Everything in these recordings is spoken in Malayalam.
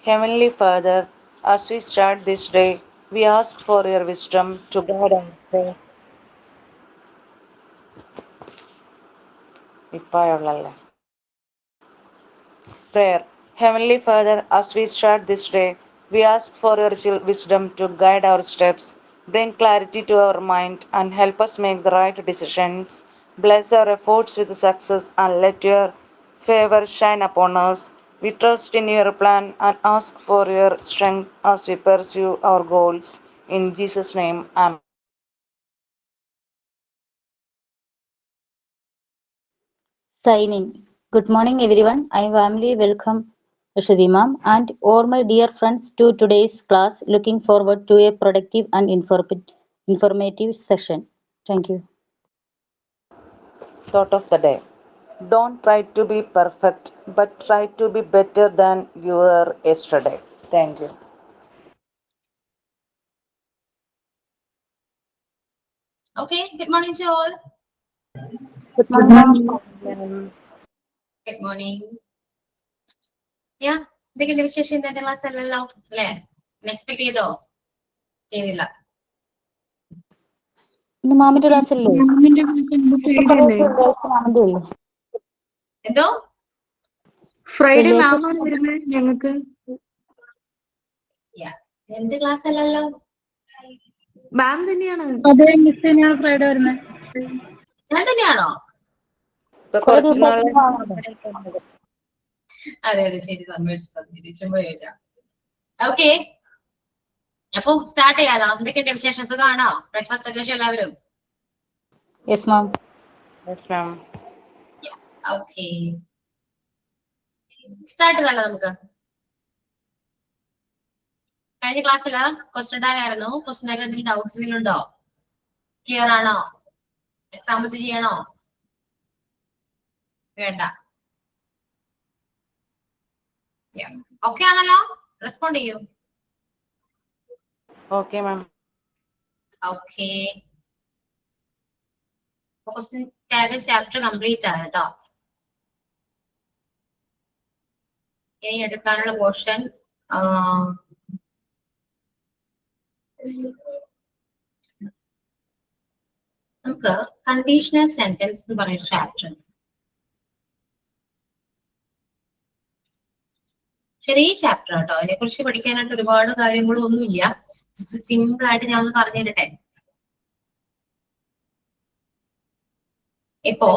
Heavenly Father, as we start this day, we ask for your wisdom to guide our faith. ഇപ്പായുള്ളല്ലേ Prayer. Heavenly Father, as we start this day, we ask for your wisdom to guide our steps, bring clarity to our mind, and help us make the right decisions. Bless our efforts with success and let your favor shine upon us. We trust in your plan and ask for your strength as we pursue our goals. In Jesus' name, Amen. Signing. Good morning, everyone. I warmly welcome Ashadi Ma'am and all my dear friends to today's class. Looking forward to a productive and informative session. Thank you. Thought of the day. Don't try to be perfect, but try to be better than you were yesterday. Thank you. Okay, good morning to all. Good Good morning, morning. ma'am. Good morning. Yeah, എന്തൊക്കെയുണ്ട് വിശേഷം ഇന്നത്തെ ക്ലാസ് അല്ലല്ലോ അല്ലേ എക്സ്പെക്ട് ചെയ്തോ ചെയ്തില്ല ഇന്ന് മാമിന്റെ ക്ലാസ് അല്ലേ? മാമിന്റെ ക്ലാസ് ഇന്ന് ഫ്രൈഡേ അല്ലേ? മാമിന്റെ അല്ലേ? എന്തോ ഫ്രൈഡേ വെള്ളിയാഴ്ച മാമാണ് വരുന്നത് ഞങ്ങൾക്ക്. എന്ത് ക്ലാസ് അല്ലല്ലോ മാം തന്നെയാണ്. അതെ മിസ് ഞാൻ ഫ്രൈഡേ വരുന്നത്. ഞാൻ തന്നെയാണോ? ഇപ്പൊ കുറെ കുറച്ച് നാളെ ദിവസമായിട്ട് മാമാണ്. അതെ അതെ ശരി സന്ദേശം ചുമ്മാ ചോദിച്ചാ ഓക്കെ അപ്പൊ സ്റ്റാർട്ട് ചെയ്യാലോ എന്തൊക്കെയുണ്ട് വിശേഷം സുഖമാണോ ബ്രേക്ക്ഫാസ്റ്റ് ഒക്കെ കഴിച്ചോ എല്ലാവരും Yes, ma'am. Yes, ma'am. Okay start ചെയ്താലോ നമുക്ക് കഴിഞ്ഞ ക്ലാസ്സില് ക്വസ്റ്റ്യൻ ടാഗ് ആയിരുന്നു ക്വസ്റ്റ്യൻ ടാഗ് എന്തെങ്കിലും ഡൗട്ട്സ് എന്തെങ്കിലും ഉണ്ടോ ക്ലിയർ ആണോ എക്സാമ്പിൾസ് ചെയ്യണോ വേണ്ട ഓക്കെ ആണല്ലോ റെസ്പോണ്ട് ചെയ്യൂ Okay, ma'am. Okay question tag chapter complete ആണ് കേട്ടോ ഇനി എടുക്കാനുള്ള പോർഷൻ നമുക്ക് കണ്ടീഷണൽ സെന്റൻസ് എന്ന് പറയുന്ന ചാപ്റ്റർ ചെറിയ ചാപ്റ്റർ കേട്ടോ അതിനെ കുറിച്ച് പഠിക്കാനായിട്ട് ഒരുപാട് കാര്യങ്ങളും ഒന്നുമില്ല സിമ്പിൾ ആയിട്ട് ഞാൻ ഒന്ന് പറഞ്ഞു തരട്ടെ ഇപ്പോ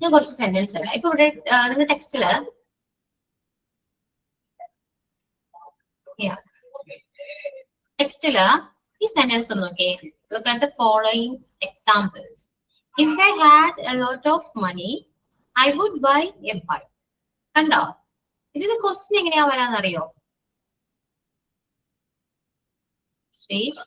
ഞാൻ കുറച്ച് സെന്റൻസ് അല്ല ഇപ്പൊ ഇവിടെ നിങ്ങളുടെ ടെക്സ്റ്റില് ടെക്സ്റ്റില് ഈ സെന്റൻസ് ഒന്ന് നോക്കിയേ look at the following examples if I had a lot of money I would buy a bike കണ്ടോ ഇതിന്റെ ക്വസ്റ്റ്യൻ എങ്ങനെയാ വരാന്നറിയോ സ്വീറ്റ്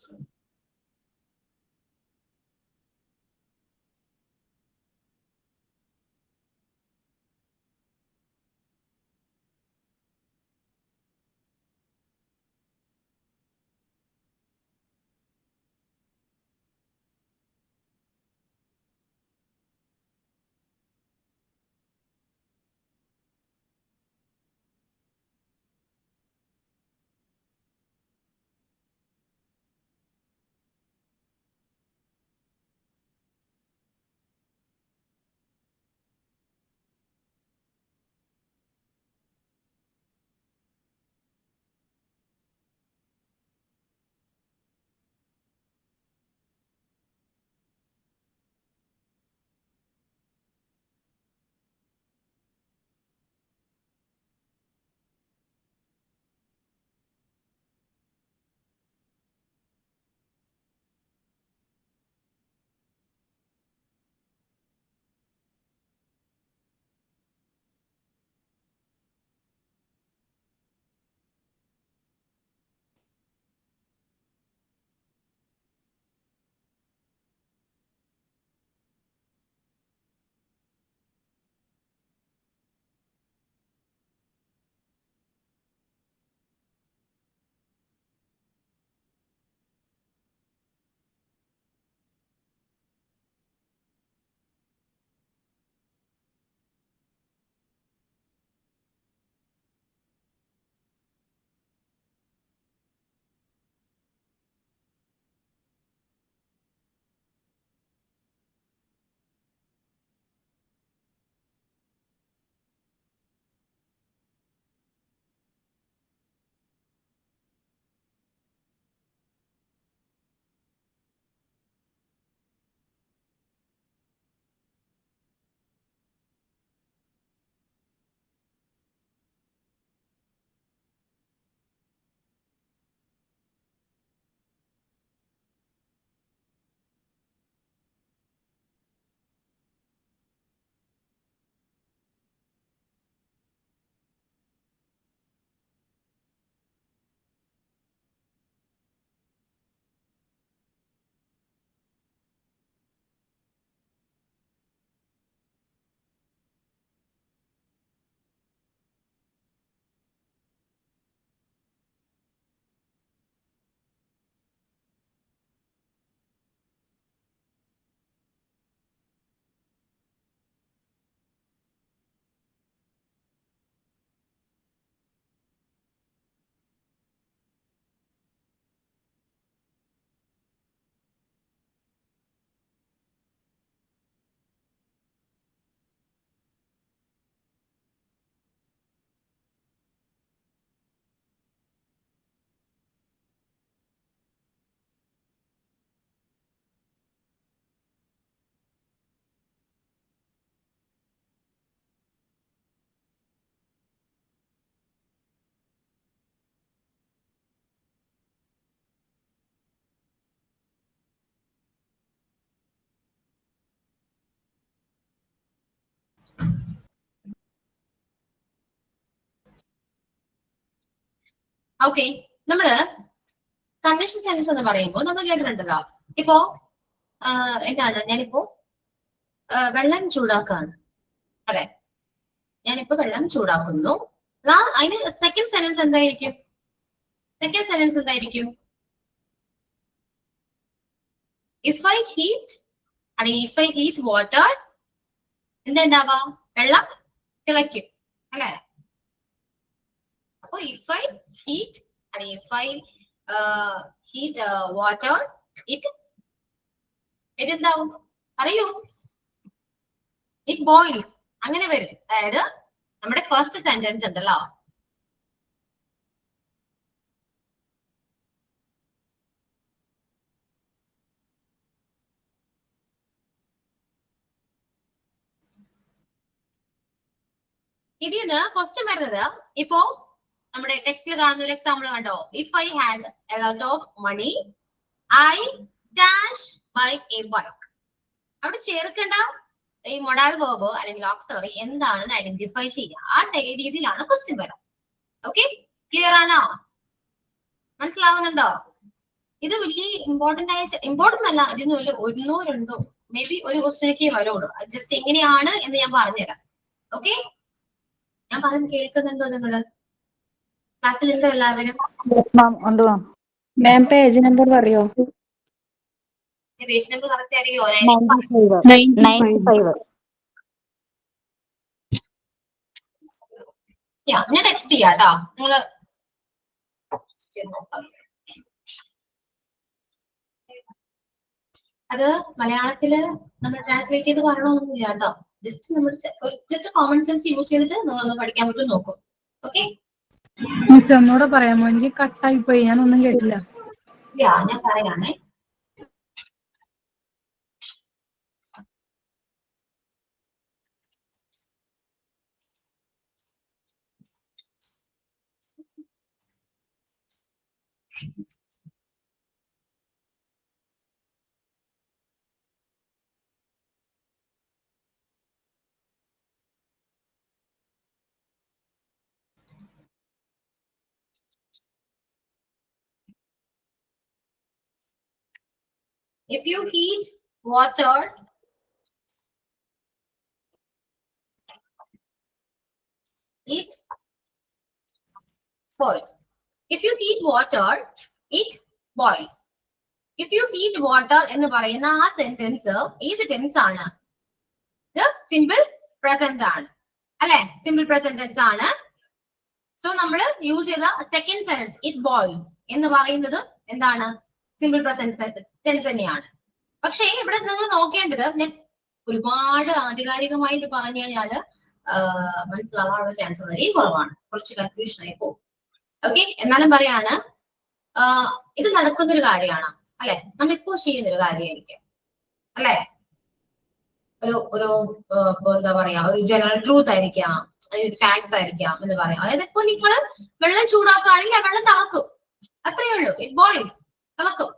ഓക്കെ, നമ്മള് കണ്ടീഷൻ സെൻസ് എന്ന് പറയുമ്പോൾ നമ്മൾ കേട്ടിട്ടുണ്ടല്ലോ. ഇപ്പോ എന്താണ്, ഞാനിപ്പോ വെള്ളം ചൂടാക്കാണ്, അല്ലെ? ഞാനിപ്പോ വെള്ളം ചൂടാക്കുന്നു. അതിന് സെക്കൻഡ് സെന്റൻസ് എന്തായിരിക്കും? സെക്കൻഡ് സെന്റൻസ് എന്തായിരിക്കും? ഇഫ് ഐ ഹീറ്റ്, അല്ലെങ്കിൽ ഇഫ് ഐ ഹീറ്റ് വാട്ടർ, എന്താ വെള്ളം തിളയ്ക്കും, അല്ലെ? അപ്പൊ ഇഫ് ഐ ഹീറ്റ്, അല്ലെങ്കിൽ ഇഫ് ഐ ഹീറ്റ് വാട്ടർ, ഇതെന്താവും? അറിയൂ, ഇറ്റ് ബോയിൽസ്. അങ്ങനെ വരും. അതായത് നമ്മുടെ ഫസ്റ്റ് സെന്റൻസ് ഉണ്ടല്ലോ, ഇതിന്ന് ക്വസ്റ്റ്യൻ വരുന്നത്, ഇപ്പോ നമ്മുടെ ടെക്സ്റ്റിൽ കാണുന്ന ഒരു എക്സാമ്പിൾ കണ്ടോ? If I had a lot of money I dash buy a bike. അവിടെ ചേർക്കേണ്ട ഈ മൊഡാൽ വേർബ് അല്ലെങ്കിൽ ഓക്സിലറി എന്താണെന്ന് ഐഡന്റിഫൈ ചെയ്യുക. ആ രീതിയിലാണ് ക്വസ്റ്റ്യൻ വരാം. ഓക്കെ, ക്ലിയർ ആണോ? മനസ്സിലാവുന്നുണ്ടോ? ഇത് വലിയ ഇമ്പോർട്ടന്റ് അല്ല. ഇതിന് ഒന്നോ രണ്ടോ മേ ബി ഒരു ക്വസ്റ്റ്യനൊക്കെ വരുള്ളൂ. ജസ്റ്റ് എങ്ങനെയാണ് എന്ന് ഞാൻ പറഞ്ഞുതരാം. ഓക്കെ, ഞാൻ പറഞ്ഞ് കേൾക്കുന്നുണ്ടോ നിങ്ങള്? ക്ലാസ്സിലുണ്ടോ എല്ലാവരും? മാം പേജ് നമ്പർ പറയോ? പേജ് നമ്പർ കറക്റ്റ് അറിയോ? 95. ഞാൻ ടെക്സ്റ്റ് ചെയ്യാം കേട്ടോ. നിങ്ങള് അത് മലയാളത്തില് നമ്മൾ ട്രാൻസ്ലേറ്റ് ചെയ്ത് പറയണമെന്നില്ല കേട്ടോ. ജസ്റ്റ് നമ്മൾ ജസ്റ്റ് കോമൺ സെൻസ് യൂസ് ചെയ്തിട്ട് നിങ്ങളൊന്ന് പഠിക്കാൻ പറ്റും നോക്കും. ഓക്കെ, മിസ് ഒന്നുകൂടെ പറയാമോ? എനിക്ക് കട്ടായി പോയി, ഞാൻ ഒന്നും കേട്ടില്ല. ഞാൻ പറയാമേ. If you heat water, it boils. If you heat water, it boils. If you heat water എന്ന് പറയുന്ന ആ സെന്റൻസ് ഏത് ടെൻസ് ആണ്? ഇത് സിമ്പിൾ പ്രസന്റ് ആണ്, അല്ലെ? സിമ്പിൾ പ്രസന്റ് ടെൻസ് ആണ്. സോ നമ്മൾ യൂസ് ചെയ്ത സെക്കൻഡ് സെന്റൻസ് ഇറ്റ് ബോയിൽസ് എന്ന് പറയുന്നത് എന്താണ്? സിമ്പിൾ പ്രസന്റ് ടെൻസ് തന്നെയാണ്. പക്ഷേ ഇവിടെ നിങ്ങൾ നോക്കേണ്ടത്, ഞാൻ ഒരുപാട് ആധികാരികമായിട്ട് പറഞ്ഞു കഴിഞ്ഞാല് മനസ്സിലാവാനുള്ള ചാൻസ് വളരെ കുറവാണ്. കുറച്ച് കൺഫ്യൂഷൻ ആയി പോകും. ഓക്കെ, എന്നാലും പറയാണ്, ഇത് നടക്കുന്നൊരു കാര്യമാണ്, അല്ലെ? നമ്മിപ്പോ ചെയ്യുന്നൊരു കാര്യമായിരിക്കും, അല്ലെ? ഒരു എന്താ പറയാ, ഒരു ജനറൽ ട്രൂത്ത് ആയിരിക്കാം, ഒരു ഫാക്ട്സ് ആയിരിക്കാം എന്ന് പറയാം. അതായത് ഇപ്പൊ നിങ്ങൾ വെള്ളം ചൂടാക്കുകയാണെങ്കിൽ ആ വെള്ളം തിളക്കും, അത്രയേ ഉള്ളൂ. ഇറ്റ് ബോയിൽസ്, തിളക്കും,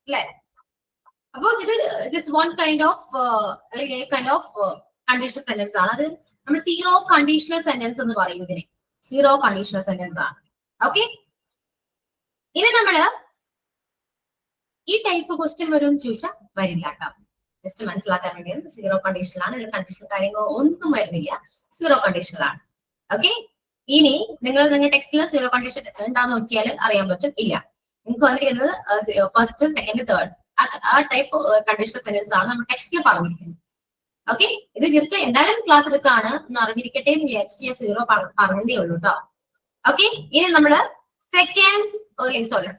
അല്ലെ? അപ്പൊ ഇത് just one kind of conditional sentence ആണ്. അത് നമ്മൾ സീറോ കണ്ടീഷണൽ സെന്റൻസ് എന്ന് പറയും. ഇതിനെ സീറോ കണ്ടീഷണൽ സെന്റൻസ് ആണ്. ഓക്കെ, ഇനി നമ്മള് ഈ ടൈപ്പ് ക്വസ്റ്റ്യൻ വരും എന്ന് ചോദിച്ചാൽ വരില്ല കേട്ടോ. ജസ്റ്റ് മനസ്സിലാക്കാൻ വേണ്ടിയാണ്. സീറോ കണ്ടീഷണൽ ആണ്. ഇതിൽ കണ്ടീഷണൽ കാര്യങ്ങളോ ഒന്നും വരുന്നില്ല, സീറോ കണ്ടീഷണൽ ആണ്. ഓക്കെ, ഇനി നിങ്ങളുടെ ടെക്സ്റ്റിൽ സീറോ കണ്ടീഷൻ ഉണ്ടാന്ന് നോക്കിയാൽ അറിയാൻ പറ്റും. ഇല്ല, നിങ്ങൾക്ക് വന്നിരിക്കുന്നത് ഫസ്റ്റ്, സെക്കൻഡ്, തേർഡ് ആ ടൈപ്പ് കണ്ടീഷണൽ സെന്റൻസ് ആണ് നമ്മൾ ടെക്സ്റ്റിൽ പറഞ്ഞിരിക്കുന്നത്. ഓക്കെ, ഇത് ജസ്റ്റ് എന്തായാലും ക്ലാസ് എടുക്കാണ് എന്ന് അറിഞ്ഞിരിക്കട്ടെ എന്ന് വിചാരിച്ച് ഞാൻ സീറോ പറഞ്ഞതേ ഉള്ളൂ കേട്ടോ. ഓക്കെ, ഇനി നമ്മള്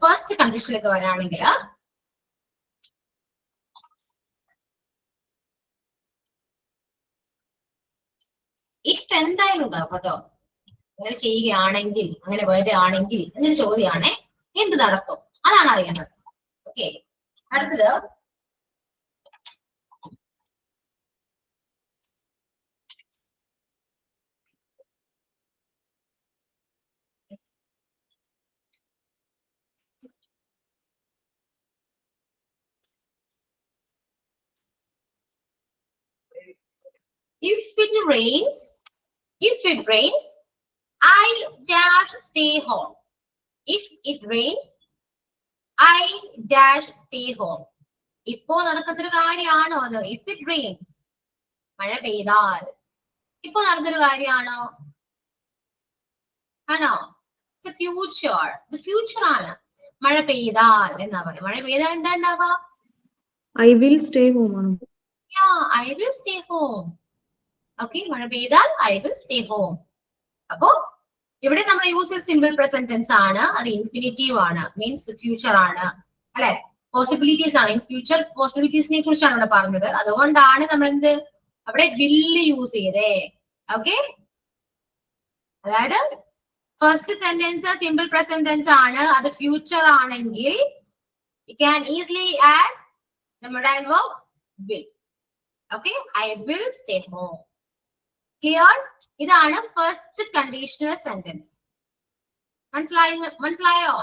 ഫസ്റ്റ് കണ്ടീഷനിലേക്ക് വരാണെങ്കിൽ, ഇഫ് എന്തായാലും ഉണ്ടാവും കേട്ടോ. അങ്ങനെ ചെയ്യുകയാണെങ്കിൽ, അങ്ങനെ വരികയാണെങ്കിൽ എന്നൊരു ചോദ്യമാണ്. എന്ത് നടക്കും? അതാണ് അറിയേണ്ടത്. ഓക്കെ, അടുത്തത് If it rains, I dash stay home. If it rains, I dash stay home. ഇപ്പോ നടക്കുന്നൊരു കാര്യമാണോ അത്? If it rains, മഴ പെയ്താൽ. ഇപ്പോ നടന്നൊരു കാര്യമാണോ? ആണോ? It's a future. The future ആണ്. മഴ പെയ്താൽ എന്നാ പറയുക. മഴ പെയ്താൽ എന്താ ഉണ്ടാവുക? I will stay home ആണ്. Yeah, I will stay home. Okay, മഴ പെയ്താൽ I will stay home. അപ്പോ ഇവിടെ നമ്മൾ യൂസ് ചെയ്ത സിമ്പിൾ പ്രസന്റ് ടെൻസ് ആണ്. അത് ഇൻഫിനിറ്റീവ് ആണ്, മീൻസ് ഫ്യൂച്ചർ ആണ്, അല്ലെ? പോസിബിലിറ്റീസ് ആണ്. ഇൻ ഫ്യൂച്ചർ പോസിബിലിറ്റീസിനെ കുറിച്ചാണ് ഇവിടെ പറഞ്ഞത്. അതുകൊണ്ടാണ് നമ്മൾ എന്ത് അവിടെ വില്ല് യൂസ് ചെയ്തേ. ഓക്കെ, അതായത് first sentence simple present tense ആണ്, അത് ഫ്യൂച്ചർ ആണെങ്കിൽ you can easily add the modal verb will. Okay, I will stay home. Clear? ഇതാണ് ഫസ്റ്റ് കണ്ടീഷണൽ സെന്റൻസ്. മനസ്സിലായോ?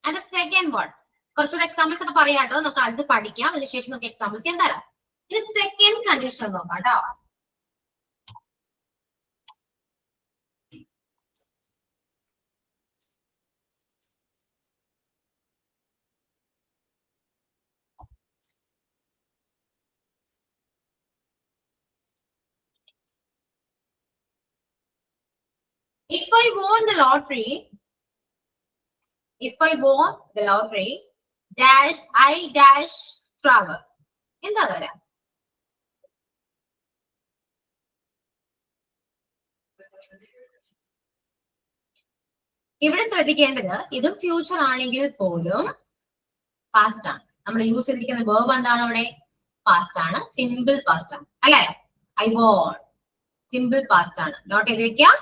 And the second one, കുറച്ചുകൂടെ എക്സാമ്പിൾസ് ഒക്കെ പറയാട്ടോ, നമുക്ക് അത് പഠിക്കാം. അതിനുശേഷം നമുക്ക് എക്സാമ്പിൾസ് ചെയ്യാൻ തരാം. ഇനി സെക്കൻഡ് കണ്ടീഷൻ നോക്കാം കേട്ടോ. If I won the lottery, dash I dash travel. എന്താ വരാ? ഇവിടെ ശ്രദ്ധിക്കേണ്ടത് ഇതും ഫ്യൂച്ചർ ആണെങ്കിൽ പോലും പാസ്റ്റ് ആണ്. നമ്മൾ യൂസ് ചെയ്തിരിക്കുന്ന വേർബ് എന്താണ് അവിടെ? പാസ്റ്റ് ആണ്, സിമ്പിൾ പാസ്റ്റ് ആണ്, അല്ലെ? I won, സിമ്പിൾ പാസ്റ്റ് ആണ്. നോട്ട് ചെയ്ത് വെക്കാം.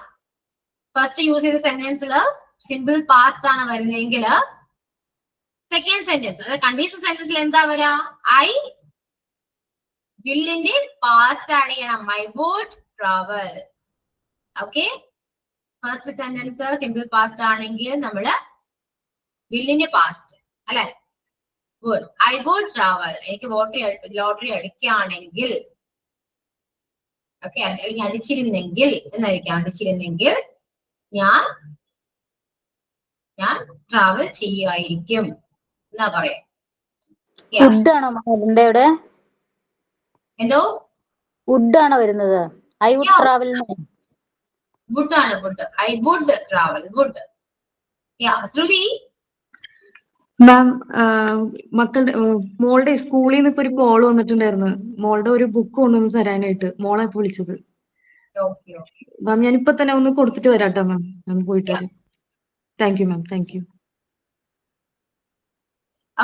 ഫസ്റ്റ് യൂസ് ചെയ്ത സെന്റൻസില് സിമ്പിൾ പാസ്റ്റ് ആണ് വരുന്നതെങ്കിൽ സെക്കൻഡ് സെന്റൻസ്, അതായത് കണ്ടീഷൻ സെന്റൻസിൽ എന്താ വരാ? ഐ വില്ലിന്റെ പാസ്റ്റ് ആഡ് ചെയ്യണം. I would travel. Okay, first sentence simple past ആണെങ്കിൽ നമ്മള് വില്ലിന്റെ പാസ്റ്റ്, അല്ലെ? would. I would travel. എനിക്ക് ലോട്ടറി അടിക്കുകയാണെങ്കിൽ, ഓക്കെ, അടിച്ചിരുന്നെങ്കിൽ എന്നായിരിക്കും. അടിച്ചിരുന്നെങ്കിൽ ഞാൻ ട്രാവൽ ചെയ്യുമായിരിക്കും എന്നാ പറയാം. എന്തോ വുഡ് ആണോ വരുന്നത്? I would travel. വുഡ് ആണ്, would. I would travel, would. Shruti ma'am, മക്കളുടെ മോളുടെ സ്കൂളിൽ നിന്ന് ഇപ്പൊ ഒരു കോൾ വന്നിട്ടുണ്ടായിരുന്നു. മോളുടെ ഒരു ബുക്ക് കൊണ്ടുവന്ന് തരാനായിട്ട്. മോളെ ഇപ്പൊ വിളിച്ചത്. മാം, ഞാനിപ്പോ തന്നെ ഒന്ന് കൊടുത്തിട്ട് വരാട്ടോ മാം. ഞാൻ പോയിട്ട് വരാം. Thank you ma'am, thank you.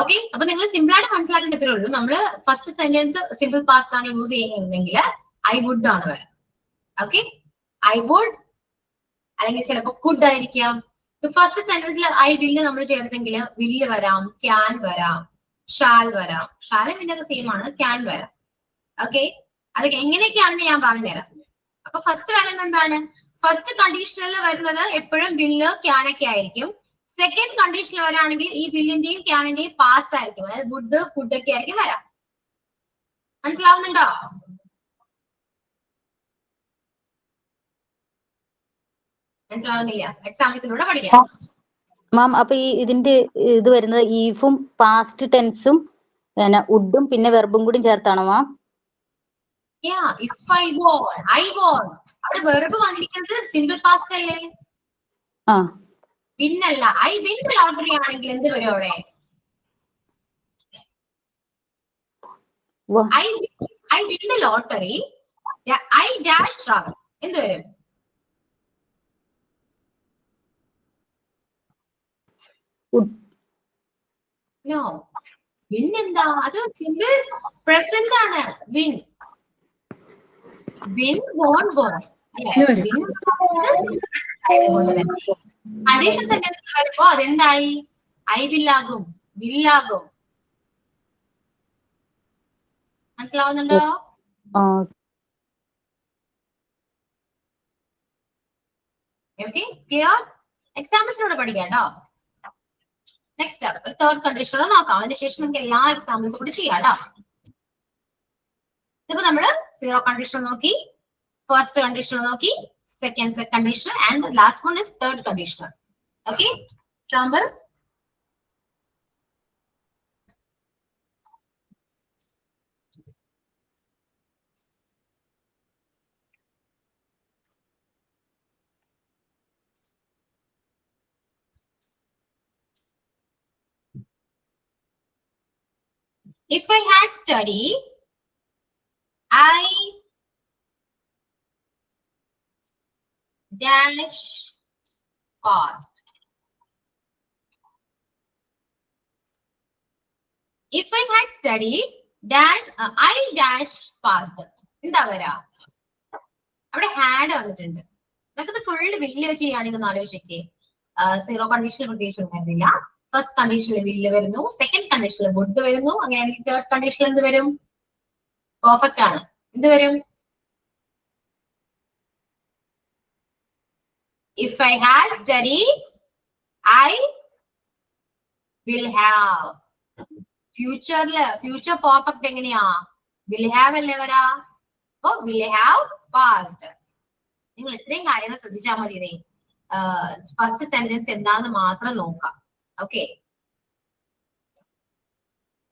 Okay, അപ്പൊ നിങ്ങൾ സിമ്പിൾ ആയിട്ട് മനസ്സിലാക്കേണ്ടതേ ഉള്ളൂ. നമ്മള് ഫസ്റ്റ് സെന്റൻസ് സിമ്പിൾ പാസ്റ്റ് ആണ് യൂസ് ചെയ്യുന്നതെങ്കിൽ ഐ വുഡ് ആണ് വരാം. ഓക്കെ, ഐ വുഡ്, അല്ലെങ്കിൽ ചിലപ്പോ കുഡ് ആയിരിക്കാം. ഫസ്റ്റ് സെന്റൻസിൽ ഐ വില്ല് നമ്മൾ ചേർത്തെങ്കിൽ വില്ല് വരാം, ക്യാൻ വരാം, ഷാൽ വരാം. ഷാലും വില്ലൊക്കെ സെയിം ആണ്, ക്യാൻ വരാം. ഓക്കെ, അതൊക്കെ എങ്ങനെയൊക്കെയാണെന്ന് ഞാൻ പറഞ്ഞുതരാം. അപ്പൊ ഫസ്റ്റ് വരുന്നത് എന്താണ്? ഫസ്റ്റ് കണ്ടീഷനിൽ വരുന്നത് എപ്പോഴും വില്ല് ക്യാൻ ഒക്കെ ആയിരിക്കും. സെക്കൻഡ് കണ്ടീഷനിൽ വരാണെങ്കിൽ ഈ വില്ലിന്റെയും ക്യാനിന്റെയും പാസ്റ്റ് ആയിരിക്കും, അതായത് വുഡ് കുഡ് ഒക്കെ ആയിരിക്കും വരാം. മനസ്സിലാവുന്നുണ്ടോ? മനസ്സിലാവുന്നില്ല? എക്സാമ്പിൾസിലൂടെ പഠിക്കാം. മാം, അപ്പൊ ഈ ഇതിന്റെ ഇത് വരുന്നത് ഈഫും പാസ്റ്റ് ടെൻസും വുഡും പിന്നെ വെർബും കൂടി ചേർത്താണോ മാം? If I won, I won. അവിടെ വെർബ് വന്നിരിക്കുന്നത് സിമ്പിൾ പാസ്റ്റ് അല്ലേ? വിൻ അല്ല. ഐ വിൻ ലോട്ടറി ആണെങ്കിൽ എന്ത് വരും അവിടെ? I win lottery, I dash travel, എന്ത് വരും? നോ, വിൻ എന്താ? അത് സിമ്പിൾ പ്രസന്റ് ആണ്. Win, win, won, won. Condition സെന്റൻസിൽ വരുമ്പോ അതെന്തായി? ഐ വില്ലാകും, വില്ലാകും. മനസ്സിലാവുന്നുണ്ടോ? Okay, clear? എക്സാമ്പിൾസിലൂടെ പഠിക്കാട്ടോ. നെക്സ്റ്റ് ആണ് ഒരു തേർഡ് കണ്ടീഷനോടെ നോക്കാം. അതിനുശേഷം നമുക്ക് എല്ലാ എക്സാമ്പിൾസും കൂടി ചെയ്യാം കേട്ടോ. ഇപ്പൊ നമ്മള് സീറോ കണ്ടീഷൻ നോക്കി, ഫസ്റ്റ് കണ്ടീഷൻ നോക്കി, second conditional, and the last one is third conditional. Okay, example. If I had studied, I dash passed. If I had studied, dash I dash passed. എന്താ വരാ? അവിടെ ഹാഡ് വന്നിട്ടുണ്ട്. നമുക്കത് ഫുള്ള് വില്ല് വെച്ച് ചെയ്യുകയാണെങ്കിൽ ഒന്ന് ആലോചിക്കേ. സീറോ കണ്ടീഷനിൽ പ്രത്യേകിച്ച് ഉണ്ടായിരുന്നില്ല. ഫസ്റ്റ് കണ്ടീഷനിൽ വില്ല് വരുന്നു, സെക്കൻഡ് കണ്ടീഷനിൽ വുഡ് വരുന്നു, അങ്ങനെയാണെങ്കിൽ തേർഡ് കണ്ടീഷനിൽ എന്ത് വരും? പെർഫെക്റ്റ് ആണ്. എന്ത് വരും? If I had studied, I will have. Future perfect എങ്ങനെയാ? will have അല്ലേ വരാ? അപ്പൊ will have passed. നിങ്ങൾ ഇത്രയും കാര്യങ്ങൾ ശ്രദ്ധിച്ചാൽ മതി. ഫസ്റ്റ് സെന്റൻസ് എന്താണെന്ന് മാത്രം നോക്കാം. ഓക്കെ,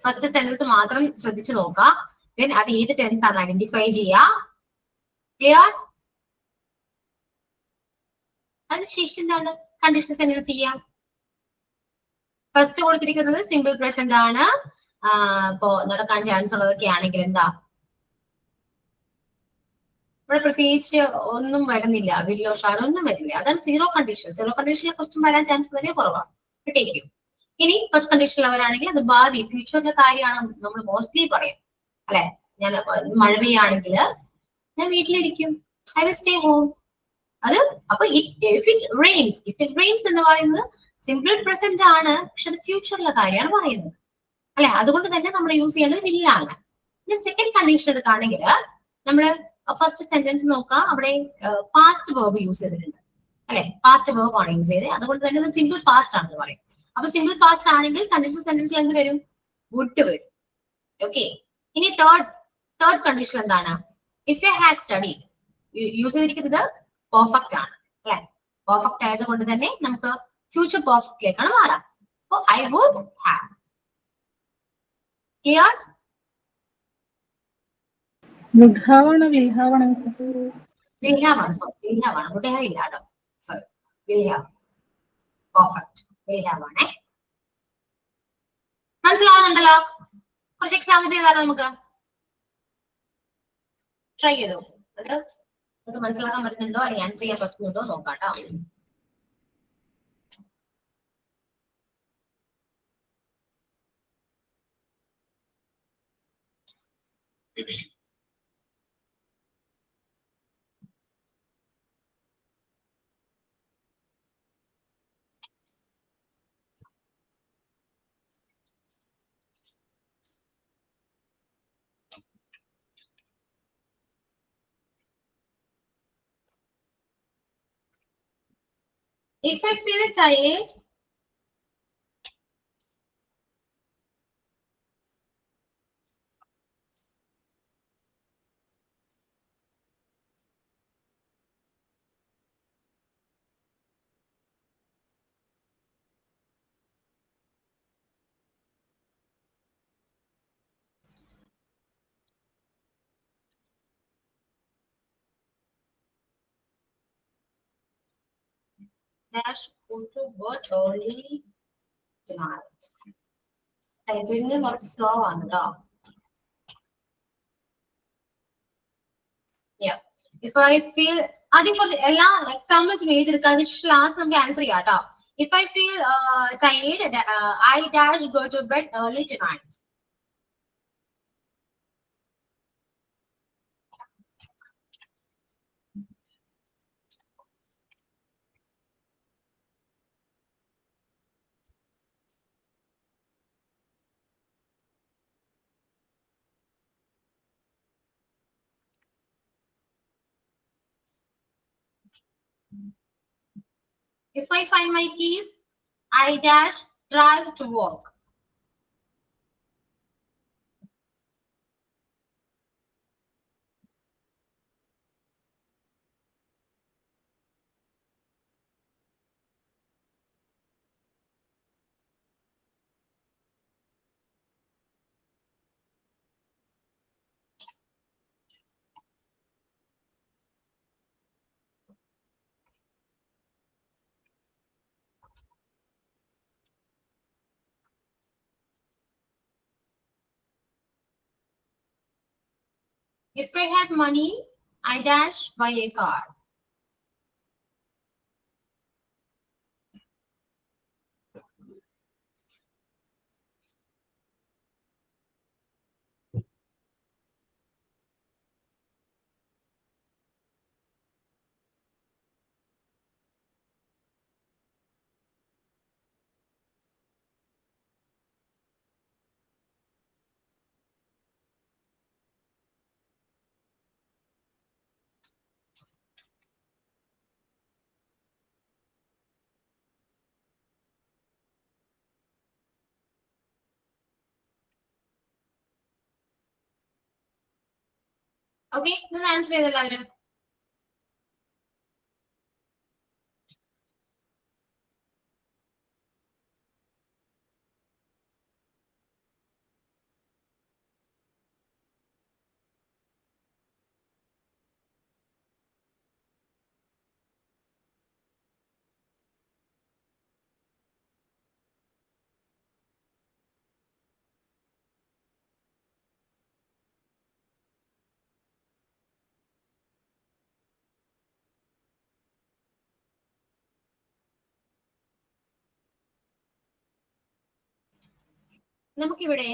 ഫസ്റ്റ് സെന്റൻസ് മാത്രം ശ്രദ്ധിച്ചു നോക്കാം. ദെൻ അത് ഏത് ടെൻസ് ആണ് ഐഡന്റിഫൈ ചെയ്യാ. ക്ലിയർ? അതിനുശേഷം എന്താണ് കണ്ടീഷണൽ സെന്റൻസ് ചെയ്യാം. ഫസ്റ്റ് കൊടുത്തിരിക്കുന്നത് സിമ്പിൾ പ്രസന്റ് ആണ്. ഇപ്പോ നടക്കാൻ ചാൻസ് ഉള്ളതൊക്കെ ആണെങ്കിൽ എന്താ ഇവിടെ പ്രത്യേകിച്ച് ഒന്നും വരുന്നില്ല, വില്ലോ ഷാലോ ഒന്നും വരില്ല. അതാണ് സീറോ കണ്ടീഷൻ. സീറോ കണ്ടീഷനിൽ ക്വസ്റ്റ്യൻ വരാൻ ചാൻസ് വളരെ കുറവാണ്. കിട്ടിയിരിക്കും. ഇനി ഫസ്റ്റ് കണ്ടീഷനിൽ അവരാണെങ്കിൽ അത് ഭാവി ഫ്യൂച്ചറിന്റെ കാര്യമാണ് നമ്മൾ മോസ്റ്റ്ലി പറയാം അല്ലെ. ഞാൻ മഴ പെയ്യാണെങ്കിൽ ഞാൻ വീട്ടിലിരിക്കും, ഐ വിൽ സ്റ്റേ ഹോം. അത് അപ്പൊ ഇഫ് ഇറ്റ് റെയിൻസ് എന്ന് പറയുന്നത് സിമ്പിൾ പ്രസന്റ് ആണ്, പക്ഷെ അത് ഫ്യൂച്ചറിലെ കാര്യമാണ് പറയുന്നത് അല്ലെ. അതുകൊണ്ട് തന്നെ നമ്മൾ യൂസ് ചെയ്യേണ്ടത് വില്ലാണ്. ഇനി സെക്കൻഡ് കണ്ടീഷൻ എടുക്കുകയാണെങ്കിൽ നമ്മള് ഫസ്റ്റ് സെന്റൻസ് നോക്കാം. അവിടെ പാസ്റ്റ് വേർബ് യൂസ് ചെയ്തിട്ടുണ്ട് അല്ലെ. പാസ്റ്റ് വേർബ് ആണ് യൂസ് ചെയ്തത്. അതുകൊണ്ട് തന്നെ അത് സിമ്പിൾ പാസ്റ്റ് ആണെന്ന് പറയും. അപ്പൊ സിമ്പിൾ പാസ്റ്റ് ആണെങ്കിൽ കണ്ടീഷണൽ സെന്റൻസിൽ എന്ത് വരും? വുഡ് വരും. ഓക്കെ, ഇനി തേർഡ് കണ്ടീഷൻ എന്താണ്? If I have study use ചെയ്തിരിക്കുന്നത് പെർഫെക്റ്റ് ആണ് അല്ലെ. പെർഫെക്റ്റ് ആയതുകൊണ്ട് തന്നെ നമുക്ക് ഫ്യൂച്ചർ പെർഫെക്റ്റിലേക്കാണ് മാറാം. അപ്പൊ I would have. Clear? Would have ആണോ വിൽ ഹാവ് ആണോ? വിൽ ഹാവ് ആണ്. സോറി, വിൽ ഹാവ് ആണ്. വുഡ് ഹാവ് ഇല്ല കേട്ടോ. Sorry, will have. Perfect will have ആണേ. മനസ്സിലാവുന്നുണ്ടല്ലോ? കുറച്ച് എക്സാമ്പിൾ ചെയ്താലോ നമുക്ക്? ട്രൈ ചെയ്തോ. അത് മനസ്സിലാക്കാൻ പറ്റുന്നുണ്ടോ അല്ലെങ്കിൽ ആൻസർ ചെയ്യാൻ പറ്റുന്നുണ്ടോ നോക്കാട്ടോ. If I feel tired, dash go to bed early tonight. Typing കുറച്ച് സ്ലോ ആണ് കേട്ടോ. If I feel, ആദ്യം കുറച്ച് എല്ലാ എക്സാമ്പിൾസും എഴുതിയെടുക്കാം. ലാസ്റ്റ് നമുക്ക് ആൻസർ ചെയ്യാം കേട്ടോ. If I feel tired, I dash go to bed early tonight. If I find my keys, I dash drive to work. If I had money, I dash buy a car. Okay, then answer ചെയ്തല്ലോ. നമുക്കിവിടെ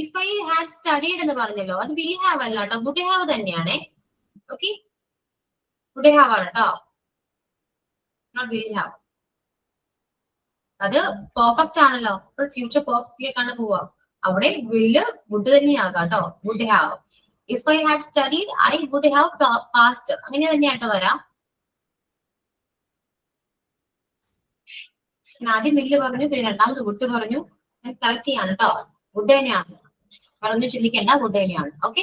if I had studied എന്ന് പറഞ്ഞല്ലോ, അത് will have അല്ല കേട്ടോ, would have തന്നെയാണ്. ഓക്കെ, would have ആണ് കേട്ടോ, not will have. അത് പെർഫെക്റ്റ് ആണല്ലോ, അപ്പോൾ ഫ്യൂച്ചർ പെർഫെക്റ്റിലേക്കാണ് പോവുക. അവിടെ will would തന്നെയാകാം കേട്ടോ, would have. If I had studied, I would have passed. അങ്ങനെ തന്നെയാട്ടോ വരാം. ആദ്യം will പറഞ്ഞു, പിന്നെ രണ്ടാമത് would പറഞ്ഞു. കറക്റ്റ് ചെയ്യാണ് കേട്ടോ, would തന്നെയാണ്. പറഞ്ഞു ചിന്തിക്കേണ്ട, would തന്നെയാണ്. Okay,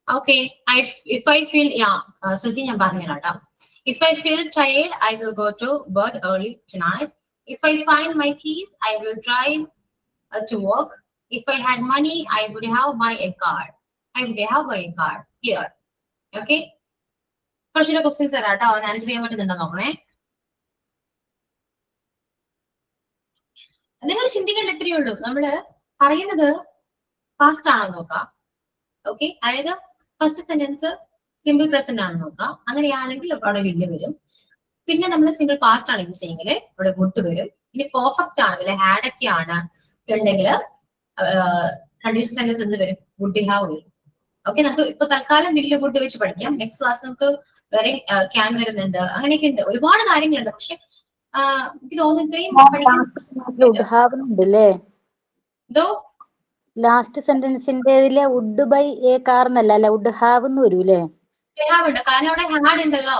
okay. If I feel, ശ്രുതി ഞാൻ പറഞ്ഞുതരാം കേട്ടോ. If I feel tired, I will go to bed early tonight. If I find my keys, I will drive to work. If I had money, I would have buy a car. I would have buy a car. Clear? Okay. കുറച്ചുകൂടെ ക്വസ്റ്റ്യൻസ് തരാം കേട്ടോ, അത് ആൻസർ ചെയ്യാൻ പറ്റുന്നുണ്ടോ നോക്കണേ. നിങ്ങൾ ചിന്തിക്കേണ്ട എത്രയേ ഉള്ളൂ, നമ്മള് പറയുന്നത് ഫാസ്റ്റ് ആണോ നോക്കാം. ഓക്കെ, അതായത് ഫസ്റ്റ് സെന്റൻസ് സിമ്പിൾ പ്രസന്റ് ആണ് നോക്കാം. അങ്ങനെയാണെങ്കിൽ അവിടെ വില്ല് വരും. പിന്നെ നമ്മൾ സിമ്പിൾ പാസ്റ്റ് ആണ് യൂസ് ചെയ്യുമെങ്കിൽ ഇവിടെ വുഡ് വരും. ഇനി പെർഫെക്റ്റ് ആണെങ്കിൽ ഹാഡ് ഒക്കെ ആണ് ഉണ്ടെങ്കിൽ കണ്ടീഷൻ സെന്റൻസ് എന്ത് വരും? വുഡ് ഹാവ് വരും. ഓക്കെ, നമുക്ക് ഇപ്പൊ തൽക്കാലം വില്ല് വുഡ് വെച്ച് പഠിക്കാം. നെക്സ്റ്റ് ക്ലാസ് നമുക്ക് വേറെ ക്യാൻ വരുന്നുണ്ട്, അങ്ങനെയൊക്കെ ഉണ്ട്, ഒരുപാട് കാര്യങ്ങളുണ്ട്. പക്ഷെ എനിക്ക് തോന്നുന്നു ഇത്രയും പഠിക്കാൻ വുഡ് ഹാവ് ഉണ്ടല്ലേ? എന്തോ ലാസ്റ്റ് സെന്റൻസിന്റെ വുഡ് ബൈ എ കാർ എന്നല്ല, അല്ല വുഡ് ഹാവ് എന്ന് വരൂല്ലേ? ഹാവ് ഉണ്ട്, കാരണം അവിടെ ഹാഡ് ഉണ്ടല്ലോ.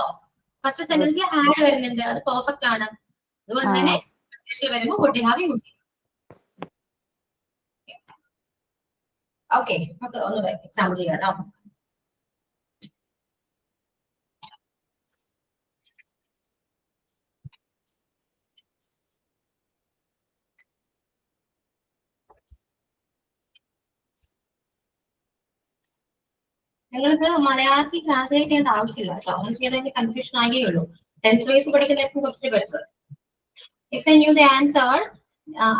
ഫസ്റ്റ് സെന്റൻസിൽ ഹാഡ് വരുന്നുണ്ട്, അത് പെർഫെക്റ്റ് ആണ്. അതുകൊണ്ട് തന്നെ ഇംഗ്ലീഷിൽ വരുമ്പോൾ വുഡ് ഹാവ് യൂസ് ചെയ്യും. ഓക്കെ, നമുക്ക് ഒന്നുകൂടെ എക്സാമ്പിൾ ചെയ്യാം കേട്ടോ. നിങ്ങൾക്ക് മലയാളത്തിൽ ട്രാൻസ്ലേറ്റ് ചെയ്യേണ്ട ആവശ്യമില്ല കേട്ടോ. അങ്ങനെ ചെയ്തതിന്റെ കൺഫ്യൂഷൻ ആകേ ഉള്ളൂ. ടെൻസ് വൈസ് പഠിക്കുന്നതായിരിക്കും കുറച്ച് better. If I knew the answer,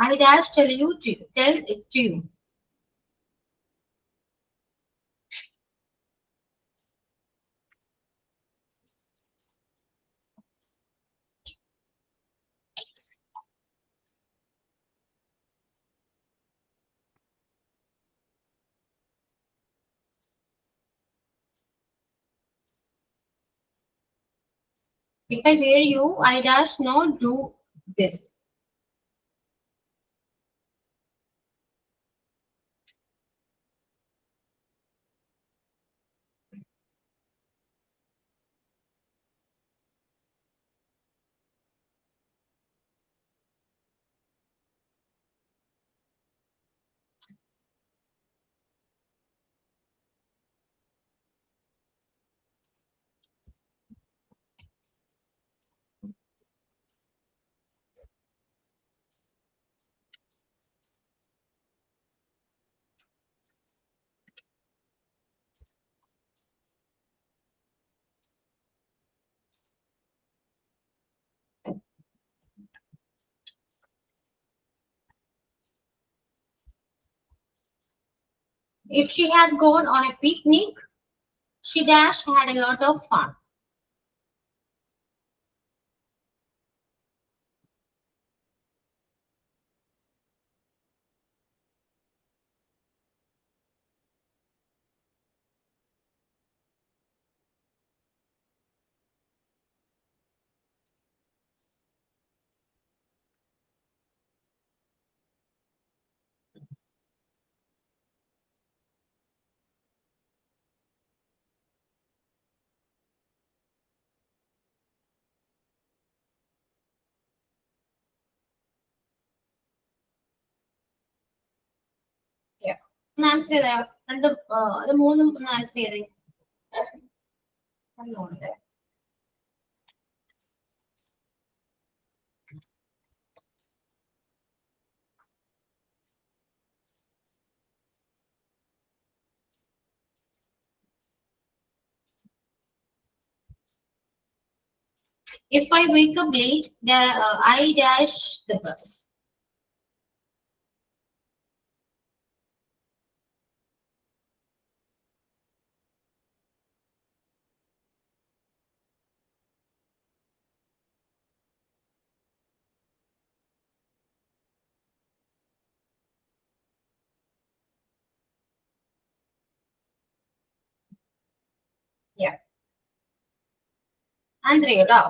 I dash tell it to you. If I were you, I dash not do this. If she had gone on a picnic, she dash had a lot of fun. Yeah. Answer ചെയ്ത രണ്ടും അത് മൂന്നും ഒന്ന് ആൻസർ ചെയ്തേ. If I wake up late, I dash the bus. Yeah. Answer ചെയ്യൂട്ടോ.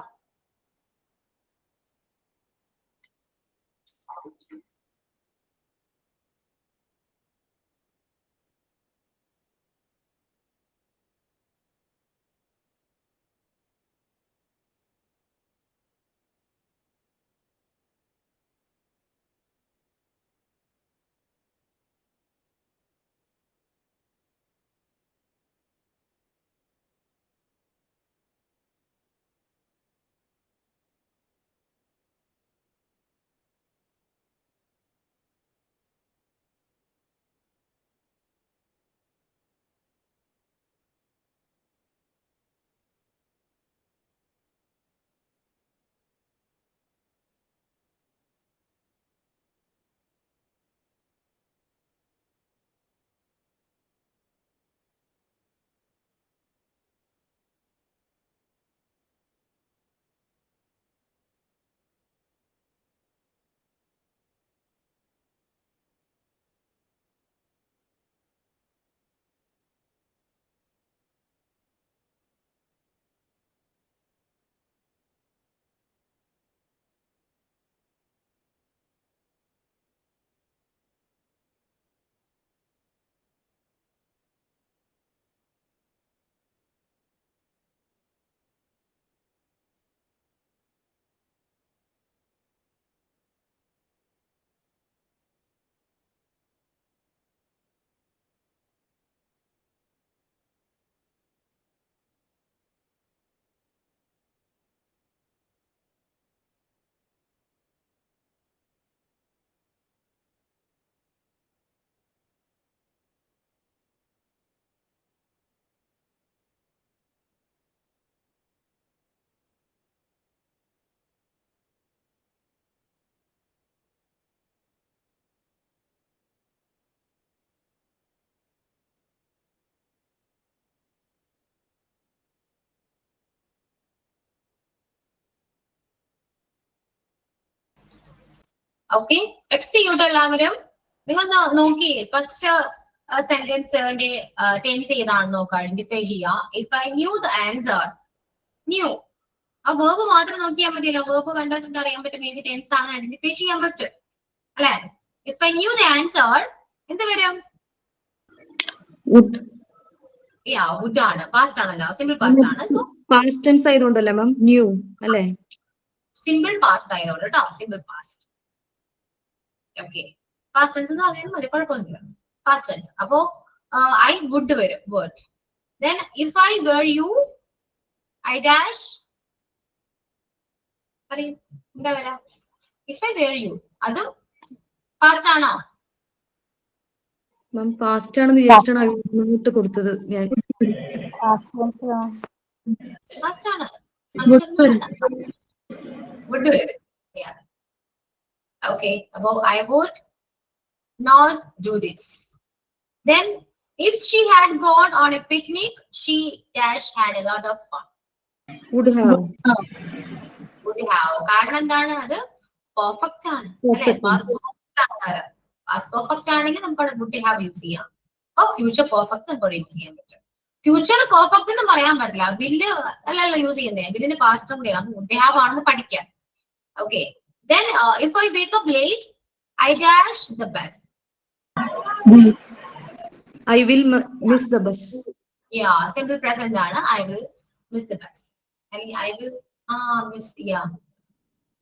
Okay, next ചെയ്യൂട്ടോ എല്ലാവരും. നിങ്ങൾ നോക്കി ഫസ്റ്റ് സെന്റൻസിന്റെ ടെൻസ് ഏതാണെന്ന് നോക്കുക, ഐഡന്റിഫൈ ചെയ്യുക. If I knew the answer, new ആ വേർബ് മാത്രം നോക്കിയാൽ മതിയല്ലോ. വേർബ് കണ്ടാൽ നിങ്ങൾക്ക് അറിയാൻ പറ്റും ഏത് ടെൻസ് ആണ് ഐഡന്റിഫൈ ചെയ്യാൻ പറ്റും അല്ലെ. If I knew the answer എന്ത് വരും? വുഡ് ആണ്, പാസ്റ്റ് ആണല്ലോ, സിമ്പിൾ പാസ്റ്റ് ആണ്. സോ പാസ്റ്റ് ടെൻസ് ആയതുകൊണ്ടല്ലേ മാം ന്യൂ അല്ലേ? സിമ്പിൾ പാസ്റ്റ് ആയതുകൊണ്ട് കേട്ടോ, simple past. Okay, past tense എന്ന് പറയുന്നത് മതി, കുഴപ്പമൊന്നുമില്ല. Past tense. അപ്പോ ഐ വുഡ് വരും, word. Then if I were you, I dash പറയും, എന്താ വരാ? ഇഫ് ഐ വേർ യു, അതും പാസ്റ്റ് ആണോ? മാം പാസ്റ്റ് ആണെന്ന് വിചാരിച്ചിട്ടാണ് അങ്ങോട്ട് കൊടുത്തത് ഞാൻ. പാസ്റ്റ് ആണ്, സംശയമൊന്നും വേണ്ട. വുഡ് വരും. Okay, about I would not do this. Then if she had gone on a picnic, she dash had a lot of fun. Would have. Would have. കാരണം എന്താണ്? അത് പെർഫെക്റ്റ് ആണ് അല്ലെ? പാസ്റ്റ് പെർഫെക്റ്റ് ആണ്. പാസ്റ്റ് പെർഫെക്റ്റ് ആണെങ്കിൽ നമുക്ക് would have യൂസ് ചെയ്യാം. അപ്പൊ ഫ്യൂച്ചർ പെർഫെക്റ്റ് നമുക്ക് യൂസ് ചെയ്യാൻ പറ്റും. ഫ്യൂച്ചർ പെർഫെക്റ്റ് എന്ന് പറയാൻ പറ്റില്ല, വില്ല് അല്ലല്ലോ യൂസ് ചെയ്യുന്നത്, വില്ലിന് പാസ്റ്റും കൂടിയാണ്. would have ആണെന്ന് പഠിക്കാം. Okay. Then if I wake up late, I dash the bus. I will miss the bus. Yeah, simple present ആണ്. I will miss the bus. I will miss, yeah.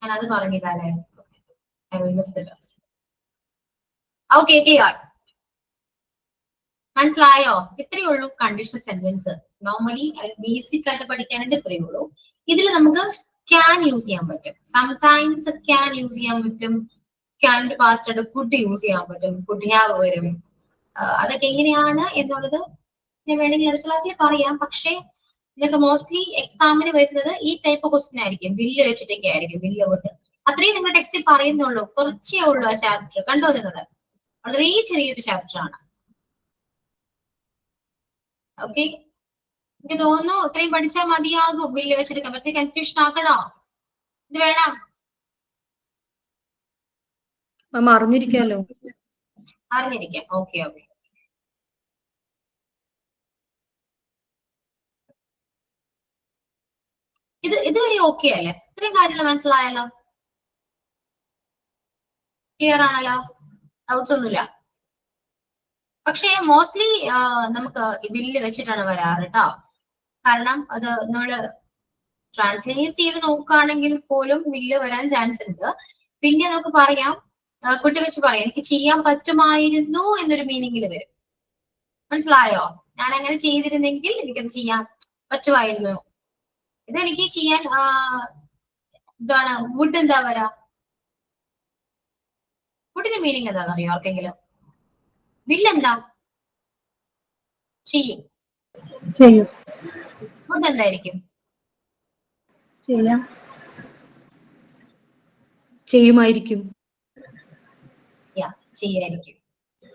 ഞാൻ അത് പറഞ്ഞില്ലേ. I will miss the bus. Okay, clear. മനസ്സിലായോ? ഇത്രയേ ഉള്ളൂ കണ്ടീഷണൽ സെന്റൻസ്. നോർമലി ബേസിക് ആയിട്ട് പഠിക്കാനായിട്ട് ഇത്രയേ ഉള്ളൂ. ഇതിൽ നമുക്ക് can യൂസ് ചെയ്യാൻ പറ്റും, സംടൈംസ് can യൂസ് ചെയ്യാൻ പറ്റും, can പാസ്റ്റ് ആയിട്ട് could യൂസ് ചെയ്യാൻ പറ്റും, could have വരും. അതൊക്കെ എങ്ങനെയാണ് എന്നുള്ളത് ഞാൻ വേണമെങ്കിൽ അടുത്ത ക്ലാസ്സിൽ പറയാം. പക്ഷേ ഇതൊക്കെ മോസ്റ്റ്ലി എക്സാമിന് വരുന്നത് ഈ ടൈപ്പ് ക്വസ്റ്റ്യൻ ആയിരിക്കും, വില്ല് വെച്ചിട്ടൊക്കെ ആയിരിക്കും. വില്ല് കൊണ്ട് അത്രയും നിങ്ങളുടെ ടെക്സ്റ്റ് പറയുന്നുള്ളൂ, കുറച്ചേ ഉള്ളൂ ആ ചാപ്റ്റർ. കണ്ടോ നിങ്ങൾ? വളരെ ചെറിയൊരു ചാപ്റ്റർ ആണ്. ഓക്കെ, എനിക്ക് തോന്നുന്നു ഇത്രയും പഠിച്ചാൽ മതിയാകും. വില്ല് വെച്ചിട്ട് വെറുതെ കൺഫ്യൂഷൻ ആക്കണോ? ഇത് വേണം അറിഞ്ഞിരിക്കാലോ. അറിഞ്ഞിരിക്കാം. ഓക്കെ ഓക്കെ, ഇതുവരെ ഓക്കെ അല്ലേ? ഇത്രയും കാര്യങ്ങൾ മനസ്സിലായല്ലോ, ക്ലിയർ ആണല്ലോ, ഡൗട്ട്സ് ഒന്നുമില്ല. പക്ഷേ മോസ്റ്റ്ലി നമുക്ക് വില്ല് വെച്ചിട്ടാണ് വരാറ് കേട്ടോ. കാരണം അത് നമ്മള് ട്രാൻസ്ലേറ്റ് ചെയ്ത് നോക്കുകയാണെങ്കിൽ പോലും വില്ല് വരാൻ ചാൻസ് ഉണ്ട്. പിന്നെ നമുക്ക് പറയാം, കുട്ടി വെച്ച് പറയാം, എനിക്ക് ചെയ്യാൻ പറ്റുമായിരുന്നു എന്നൊരു മീനിങ്ങിൽ വരും. മനസ്സിലായോ? ഞാൻ അങ്ങനെ ചെയ്തിരുന്നെങ്കിൽ എനിക്കത് ചെയ്യാൻ പറ്റുമായിരുന്നു. ഇതെനിക്ക് ചെയ്യാൻ എന്താണ് വുഡ് എന്താ വരാ? വുഡിന്റെ മീനിങ് എന്താണെന്ന് അറിയോ ആർക്കെങ്കിലും? വില്ലെന്താ? ചെയ്യും. വുഡ് എന്തായിരിക്കും? ചെയ്യുമായിരിക്കും. ചെയ്യായിരിക്കും.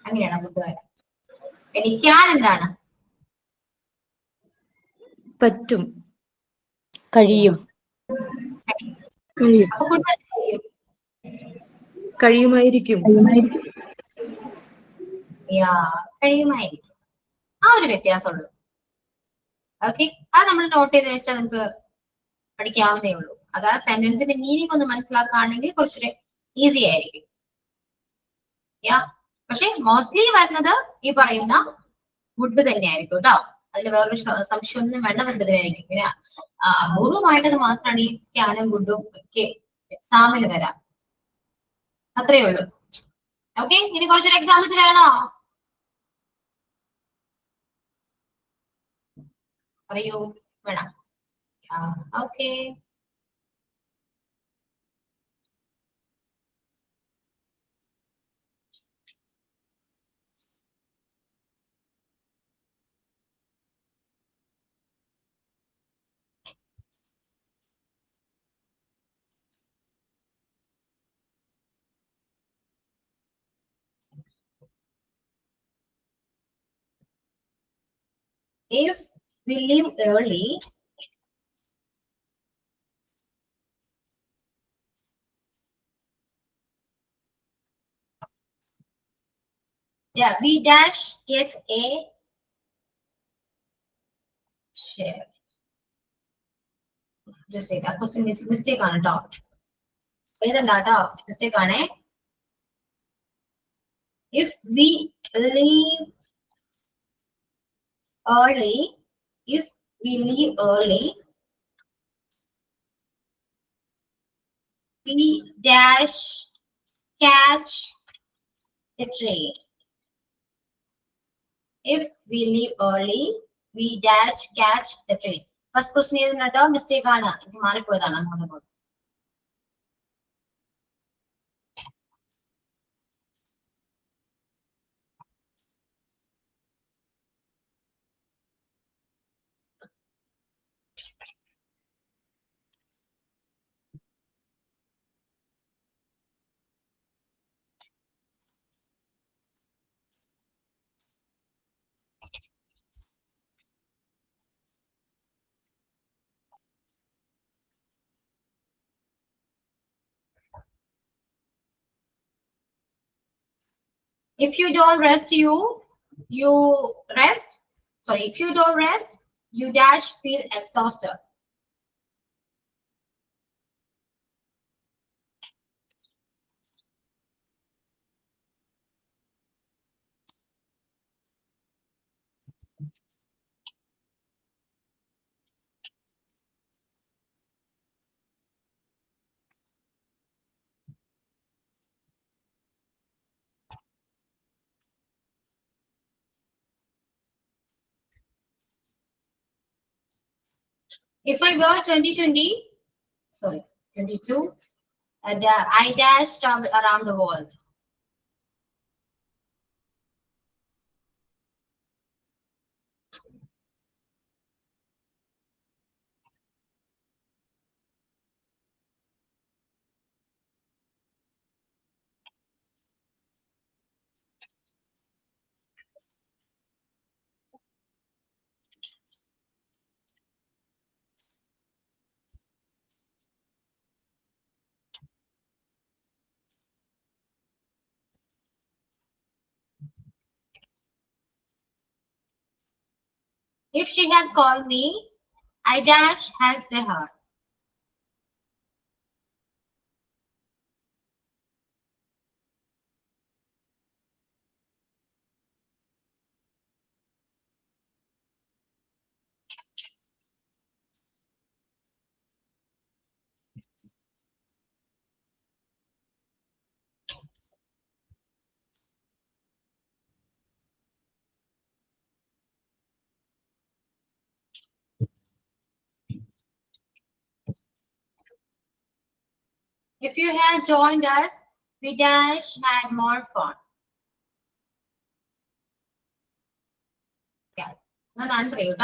അങ്ങനെയാണ് വുഡ് വരാം. എനിക്കാൻ എന്താണ്? പറ്റും, കഴിയും. അപ്പൊ വുഡ് ചെയ്യും. കഴിയുമായിരിക്കും. കഴിയുമായിരിക്കും. ആ ഒരു വ്യത്യാസമുള്ളൂ. ഓക്കെ, അത് നമ്മൾ നോട്ട് ചെയ്ത് വെച്ചാൽ നമുക്ക് പഠിക്കാവുന്നേ ഉള്ളൂ. അത് ആ സെന്റൻസിന്റെ മീനിങ് ഒന്ന് മനസ്സിലാക്കുകയാണെങ്കിൽ കുറച്ചുകൂടെ ഈസി ആയിരിക്കും. പക്ഷെ മോസ്റ്റ്ലി വരുന്നത് ഈ പറയുന്ന വുഡ് തന്നെയായിരിക്കും കേട്ടോ. അതിൽ വേറൊരു സംശയമൊന്നും വേണ്ട, വുഡ് തന്നെയായിരിക്കും. പിന്നെ അപൂർവമായിട്ടത് മാത്രമാണ് ഈ ക്യാനും വുഡും ഒക്കെ എക്സാമിന് വരാം. അത്രയേ ഉള്ളൂ. ഓക്കെ, ഇനി കുറച്ചൊരു എക്സാമ്പിൾസ് വേണോ? പറയൂ, വേണം. Okay, if we leave early, Yeah, we dash get a share. Just wait, a question is mistake on top. Data mistake on it. If we leave early, if we leave early, we dash catch the train. If we leave early, we dash catch the train. First question is not a mistake on it. If you don't rest, you rest. Sorry, if you don't rest, you dash feel exhausted. If I were 2020, sorry, 22, I dash travel around the world. If she had called me, I dash helped her. If you had joined us, we dash had more fun. Yeah, that's answer you.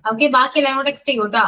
Okay, ബാക്കി എല്ലാം കൂടെ ടെക്സ്റ്റ് ചെയ്യൂ കേട്ടോ.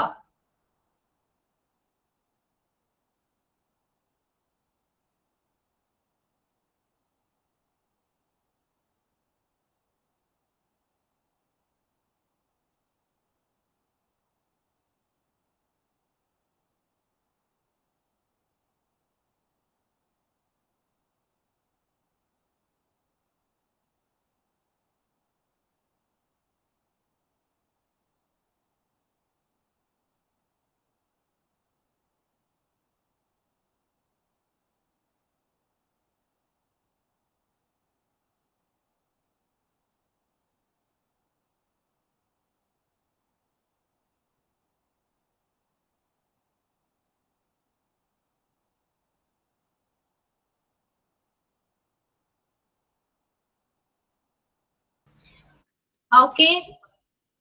ഓക്കെ,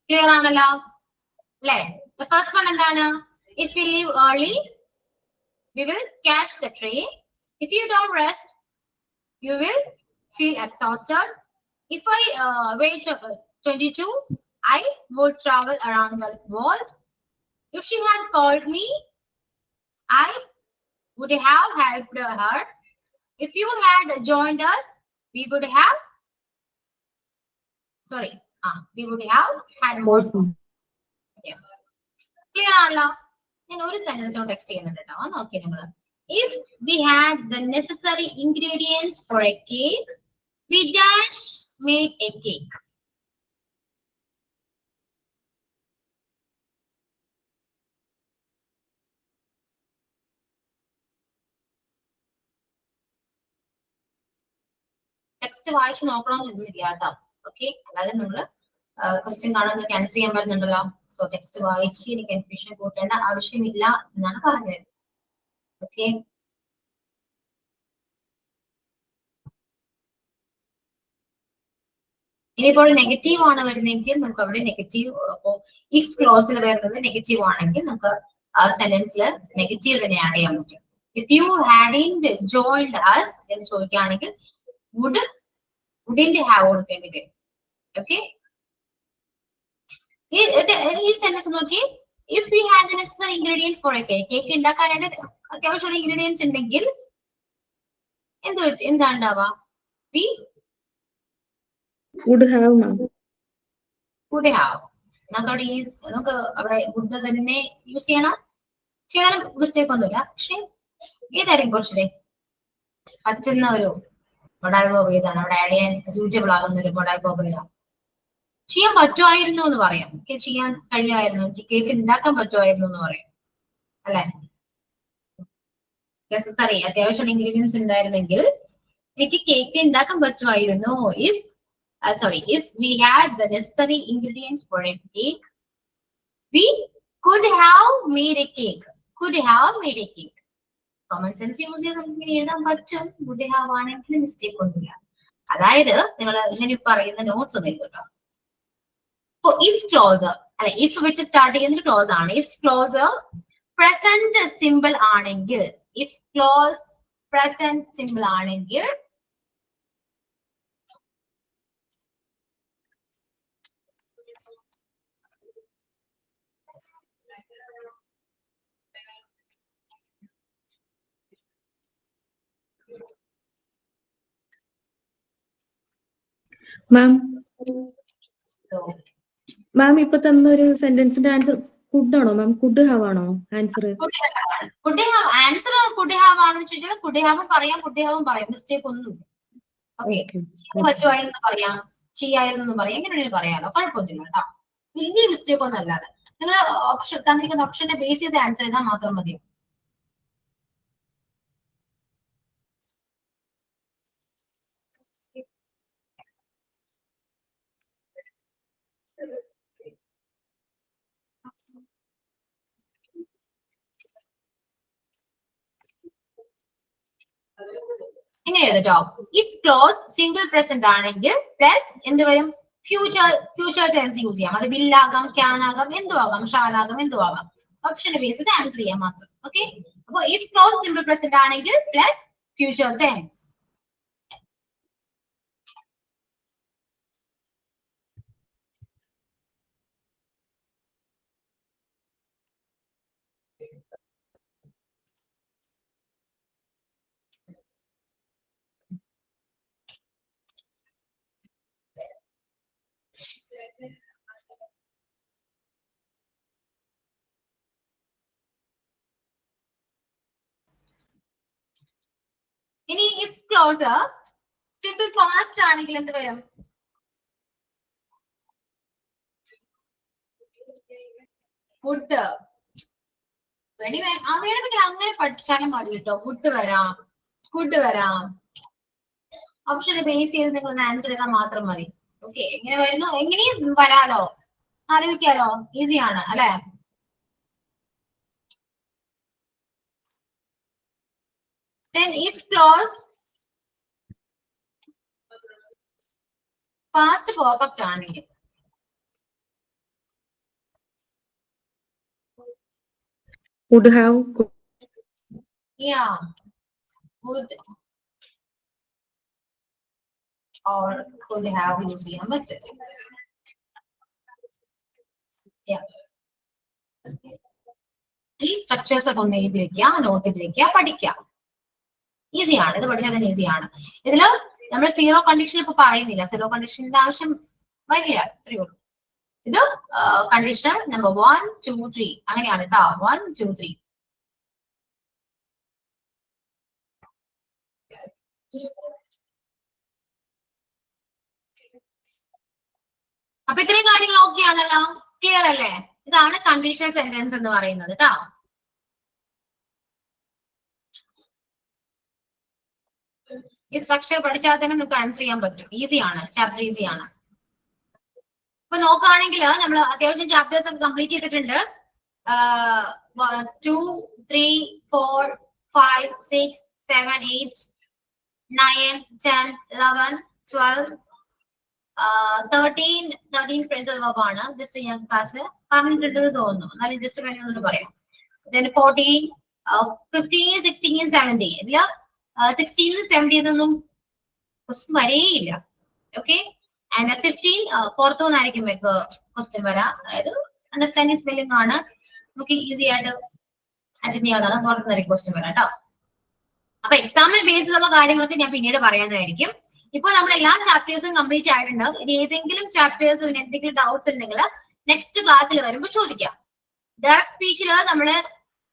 ക്ലിയർ ആണല്ലോ അല്ലേ? The first one എന്താണ്? If we leave early, we will catch the train. If you don't rest, you will feel exhausted. If I wait 22, I would travel around the world. If she had called me, I would have helped her. If you had joined us, we would have had more. Clear ആണല്ലോ? ഞാൻ ഒരു സെന്റൻസ് ടെക്സ്റ്റ് ചെയ്യുന്നുണ്ട് കേട്ടോ, നോക്കി നിങ്ങൾ. If we had the necessary ingredients for a cake, we dash make a cake. Text വായിച്ച് നോക്കണമെന്നില്ല കേട്ടോ. ഓക്കെ, അല്ലാതെ നിങ്ങൾ ക്വസ്റ്റ്യൻ കാണാൻ ക്യാൻസൽ ചെയ്യാൻ പറ്റുന്നുണ്ടല്ലോ. സോ ടെക്സ്റ്റ് വായിച്ച് എനിക്ക് കൺഫ്യൂഷൻ കൂട്ടേണ്ട ആവശ്യമില്ല എന്നാണ് പറഞ്ഞത്. ഓക്കെ, ഇനിയിപ്പോൾ നെഗറ്റീവ് ആണ് വരുന്നതെങ്കിൽ നമുക്ക് അവിടെ നെഗറ്റീവ്, അപ്പോ ഇഫ് ക്ലോസിൽ വരുന്നത് നെഗറ്റീവ് ആണെങ്കിൽ നമുക്ക് ആ സെന്റൻസിൽ നെഗറ്റീവ് തന്നെ ആഡ് ചെയ്യാൻ പറ്റും. ഇഫ് യു ഹാഡിൻഡ് ജോയിൻഡ് അസ് എന്ന് ചോദിക്കുകയാണെങ്കിൽ wouldn't have കൊടുക്കേണ്ടി വരും. ഓക്കെ, ഈ സെന്റൻസ് നോക്കി. If we had the necessary ingredients for a cake, cake ഉണ്ടാക്കാനായിട്ട് അത്യാവശ്യമുള്ള ഇൻഗ്രീഡിയൻസ് ഉണ്ടെങ്കിൽ എന്താ ഉണ്ടാവുക? We would have. നമുക്ക് അവിടെ വുഡ് തന്നെ യൂസ് ചെയ്യണം. ചെയ്യാൻ മിസ്റ്റേക്ക് ഒന്നുമില്ല. പക്ഷെ ഏതായാലും കുറച്ചുകൂടെ പറ്റുന്ന ഒരു മൊഡാൽ ബോബ് ഏതാണ് അവിടെ ആഡ് ചെയ്യാൻ സൂറ്റബിൾ ആകുന്ന ഒരു മൊഡാൽ ബോബ് ഏതാണ്? ചെയ്യാൻ പറ്റുമായിരുന്നു എന്ന് പറയാം. ചെയ്യാൻ കഴിയായിരുന്നു, കേക്ക് ഉണ്ടാക്കാൻ പറ്റുമായിരുന്നു എന്ന് പറയാം അല്ലെ? നെസസറി അത്യാവശ്യം ഇൻഗ്രീഡിയൻസ് ഉണ്ടായിരുന്നെങ്കിൽ എനിക്ക് കേക്ക് ഉണ്ടാക്കാൻ പറ്റുമായിരുന്നു. If we had the necessary ingredients for a cake, we could have made a cake. Common sense use ചെയ്ത് നമുക്ക് എഴുതാൻ പറ്റും. would have ആണെങ്കിൽ മിസ്റ്റേക്ക് ഒന്നുമില്ല. അതായത് നിങ്ങൾ ഇങ്ങനെ പറയുന്ന നോട്ട്സ് ഒന്ന് എഴുതട്ടോ. if clause അല്ലെ, if വെച്ച് സ്റ്റാർട്ട് ചെയ്യുന്ന ക്ലോസ് ആണ്. if clause പ്രസന്റ് സിമ്പിൾ ആണെങ്കിൽ, മാം ഇപ്പൊ തന്ന ഒരു സെന്റൻസിന്റെ ആൻസർ കുഡ് ആണോ മാം? കുഡ് ഹാവ് ആണോ answer? Could have answer could have ആണെന്ന് ചോദിച്ചാൽ കുഡ് ഹാവും പറയാം, കുഡ് ഹാവും പറയാം. മിസ്റ്റേക്ക് ഒന്നും. ഓക്കെ, പറ്റുമായിരുന്നു പറയാം, ചെയ്യായിരുന്നു പറയാം, എങ്ങനെ പറയാലോ, കുഴപ്പമൊന്നുമില്ല കേട്ടോ. വലിയ മിസ്റ്റേക്ക് ഒന്നും അല്ലാതെ നിങ്ങൾ ഓപ്ഷൻ തന്നിരിക്കുന്ന ഓപ്ഷനെ ബേസ് ചെയ്ത് ആൻസർ ചെയ്താൽ മാത്രം മതി. എങ്ങനെ എഴുതട്ടോ? ഇഫ് ക്ലോസ് സിംഗിൾ പ്രസന്റ് ആണെങ്കിൽ പ്ലസ് എന്ത് വരും? ഫ്യൂച്ചർ ടെൻസ് യൂസ് ചെയ്യാം. അത് വിൽ ആകാം, ക്യാൻ ആകാം, എന്തു ആകാം, ഷാൽ ആകാം, എന്തു ആകാം. ഓപ്ഷനെ ബേസ് ചെയ്ത് ആൻസർ ചെയ്യാൻ മാത്രം. ഓക്കെ, അപ്പൊ ഇഫ് ക്ലോസ് സിംഗിൾ പ്രസന്റ് ആണെങ്കിൽ പ്ലസ് ഫ്യൂച്ചർ ടെൻസ്. ഇനി if clause simple past ആണെങ്കിൽ എന്ത് വരും? would. വേണമെങ്കിൽ അങ്ങനെ പഠിച്ചാലും മതി കേട്ടോ. would വരാം, could വരാം. ഓപ്ഷനെ ബേസ് ചെയ്ത് നിങ്ങൾ ഒന്ന് ആൻസർ ചെയ്താൽ മാത്രം മതി. ഓക്കെ, എങ്ങനെ വരുന്നു എങ്ങനെയും വരാലോ, അറിയിക്കാലോ, ഈസി ആണ് അല്ലെ? Then if clause past perfect ആണെങ്കിൽ would have, yeah, would or could have use ചെയ്യാൻ പറ്റും. ഈ സ്ട്രക്ചേഴ്സ് ഒക്കെ ഒന്ന് എഴുതി വെക്കുക, നോട്ട് ചെയ്ത് വെക്കുക, പഠിക്കാം. ഈസിയാണ്, ഇത് പഠിച്ചാൽ തന്നെ ഈസിയാണ്. ഇതില് നമ്മൾ സീറോ കണ്ടീഷൻ ഇപ്പൊ പറയുന്നില്ല, സീറോ കണ്ടീഷന്റെ ആവശ്യം വരില്ല, ഇത്രയേ ഉള്ളൂ. ഇത് കണ്ടീഷൻ നമ്പർ 1, 2, 3 അങ്ങനെയാണ് കേട്ടോ. 1, 2, 3. അപ്പൊ ഇത്രയും കാര്യങ്ങൾ ഓക്കെ ആണല്ലോ, ക്ലിയർ അല്ലേ? ഇതാണ് കണ്ടീഷണൽ സെന്റൻസ് എന്ന് പറയുന്നത് കേട്ടോ. ഈ സ്ട്രക്ചർ പഠിച്ചാൽ തന്നെ നമുക്ക് ആൻസർ ചെയ്യാൻ പറ്റും. ഈസിയാണ്, ചാപ്റ്റർ ഈസിയാണ്. ഇപ്പൊ നോക്കുകയാണെങ്കിൽ നമ്മൾ അത്യാവശ്യം ചാപ്റ്റേഴ്സ് ഒക്കെ കംപ്ലീറ്റ് ചെയ്തിട്ടുണ്ട്. 2, 3, 4, 5, 6, 7, 8, 9, 10, 11, 12, 13 phrasal verb ആണ്. ജസ്റ്റ് ഞാൻ ക്ലാസ് പറഞ്ഞിട്ടുണ്ടെന്ന് തോന്നുന്നു, എന്നാലും ജസ്റ്റ് വേണമെന്ന് പറയാം. then 14, 15, 16, 17 ഇല്ല, 16, 17 ഒന്നും ക്വസ്റ്റ്യൻ വരേയില്ല. ഓക്കെ, ആൻഡ് 15 പുറത്തുനിന്നായിരിക്കും ക്വസ്റ്റ്യൻ വരാം. അതായത് അണ്ടർസ്റ്റാൻഡിങ് സ്പെല്ലിംഗ് ആണ്, നമുക്ക് ഈസി ആയിട്ട് അറ്റൻഡ് ചെയ്യാവുന്നതാണ്. പുറത്തുനിന്നായിരിക്കും ക്വസ്റ്റ്യൻ വരാം കേട്ടോ. അപ്പൊ എക്സാമിന് ബേസിസ് ഉള്ള കാര്യങ്ങളൊക്കെ ഞാൻ പിന്നീട് പറയുന്നതായിരിക്കും. ഇപ്പൊ നമ്മൾ എല്ലാ ചാപ്റ്റേഴ്സും കംപ്ലീറ്റ് ആയിട്ടുണ്ട്. ഇനി ഏതെങ്കിലും ചാപ്റ്റേഴ്സ് എന്തെങ്കിലും ഡൗട്ട്സ് ഉണ്ടെങ്കിൽ നെക്സ്റ്റ് ക്ലാസ്സിൽ വരുമ്പോൾ ചോദിക്കാം. ഡയറക്ട് സ്പീച്ചില് നമ്മള്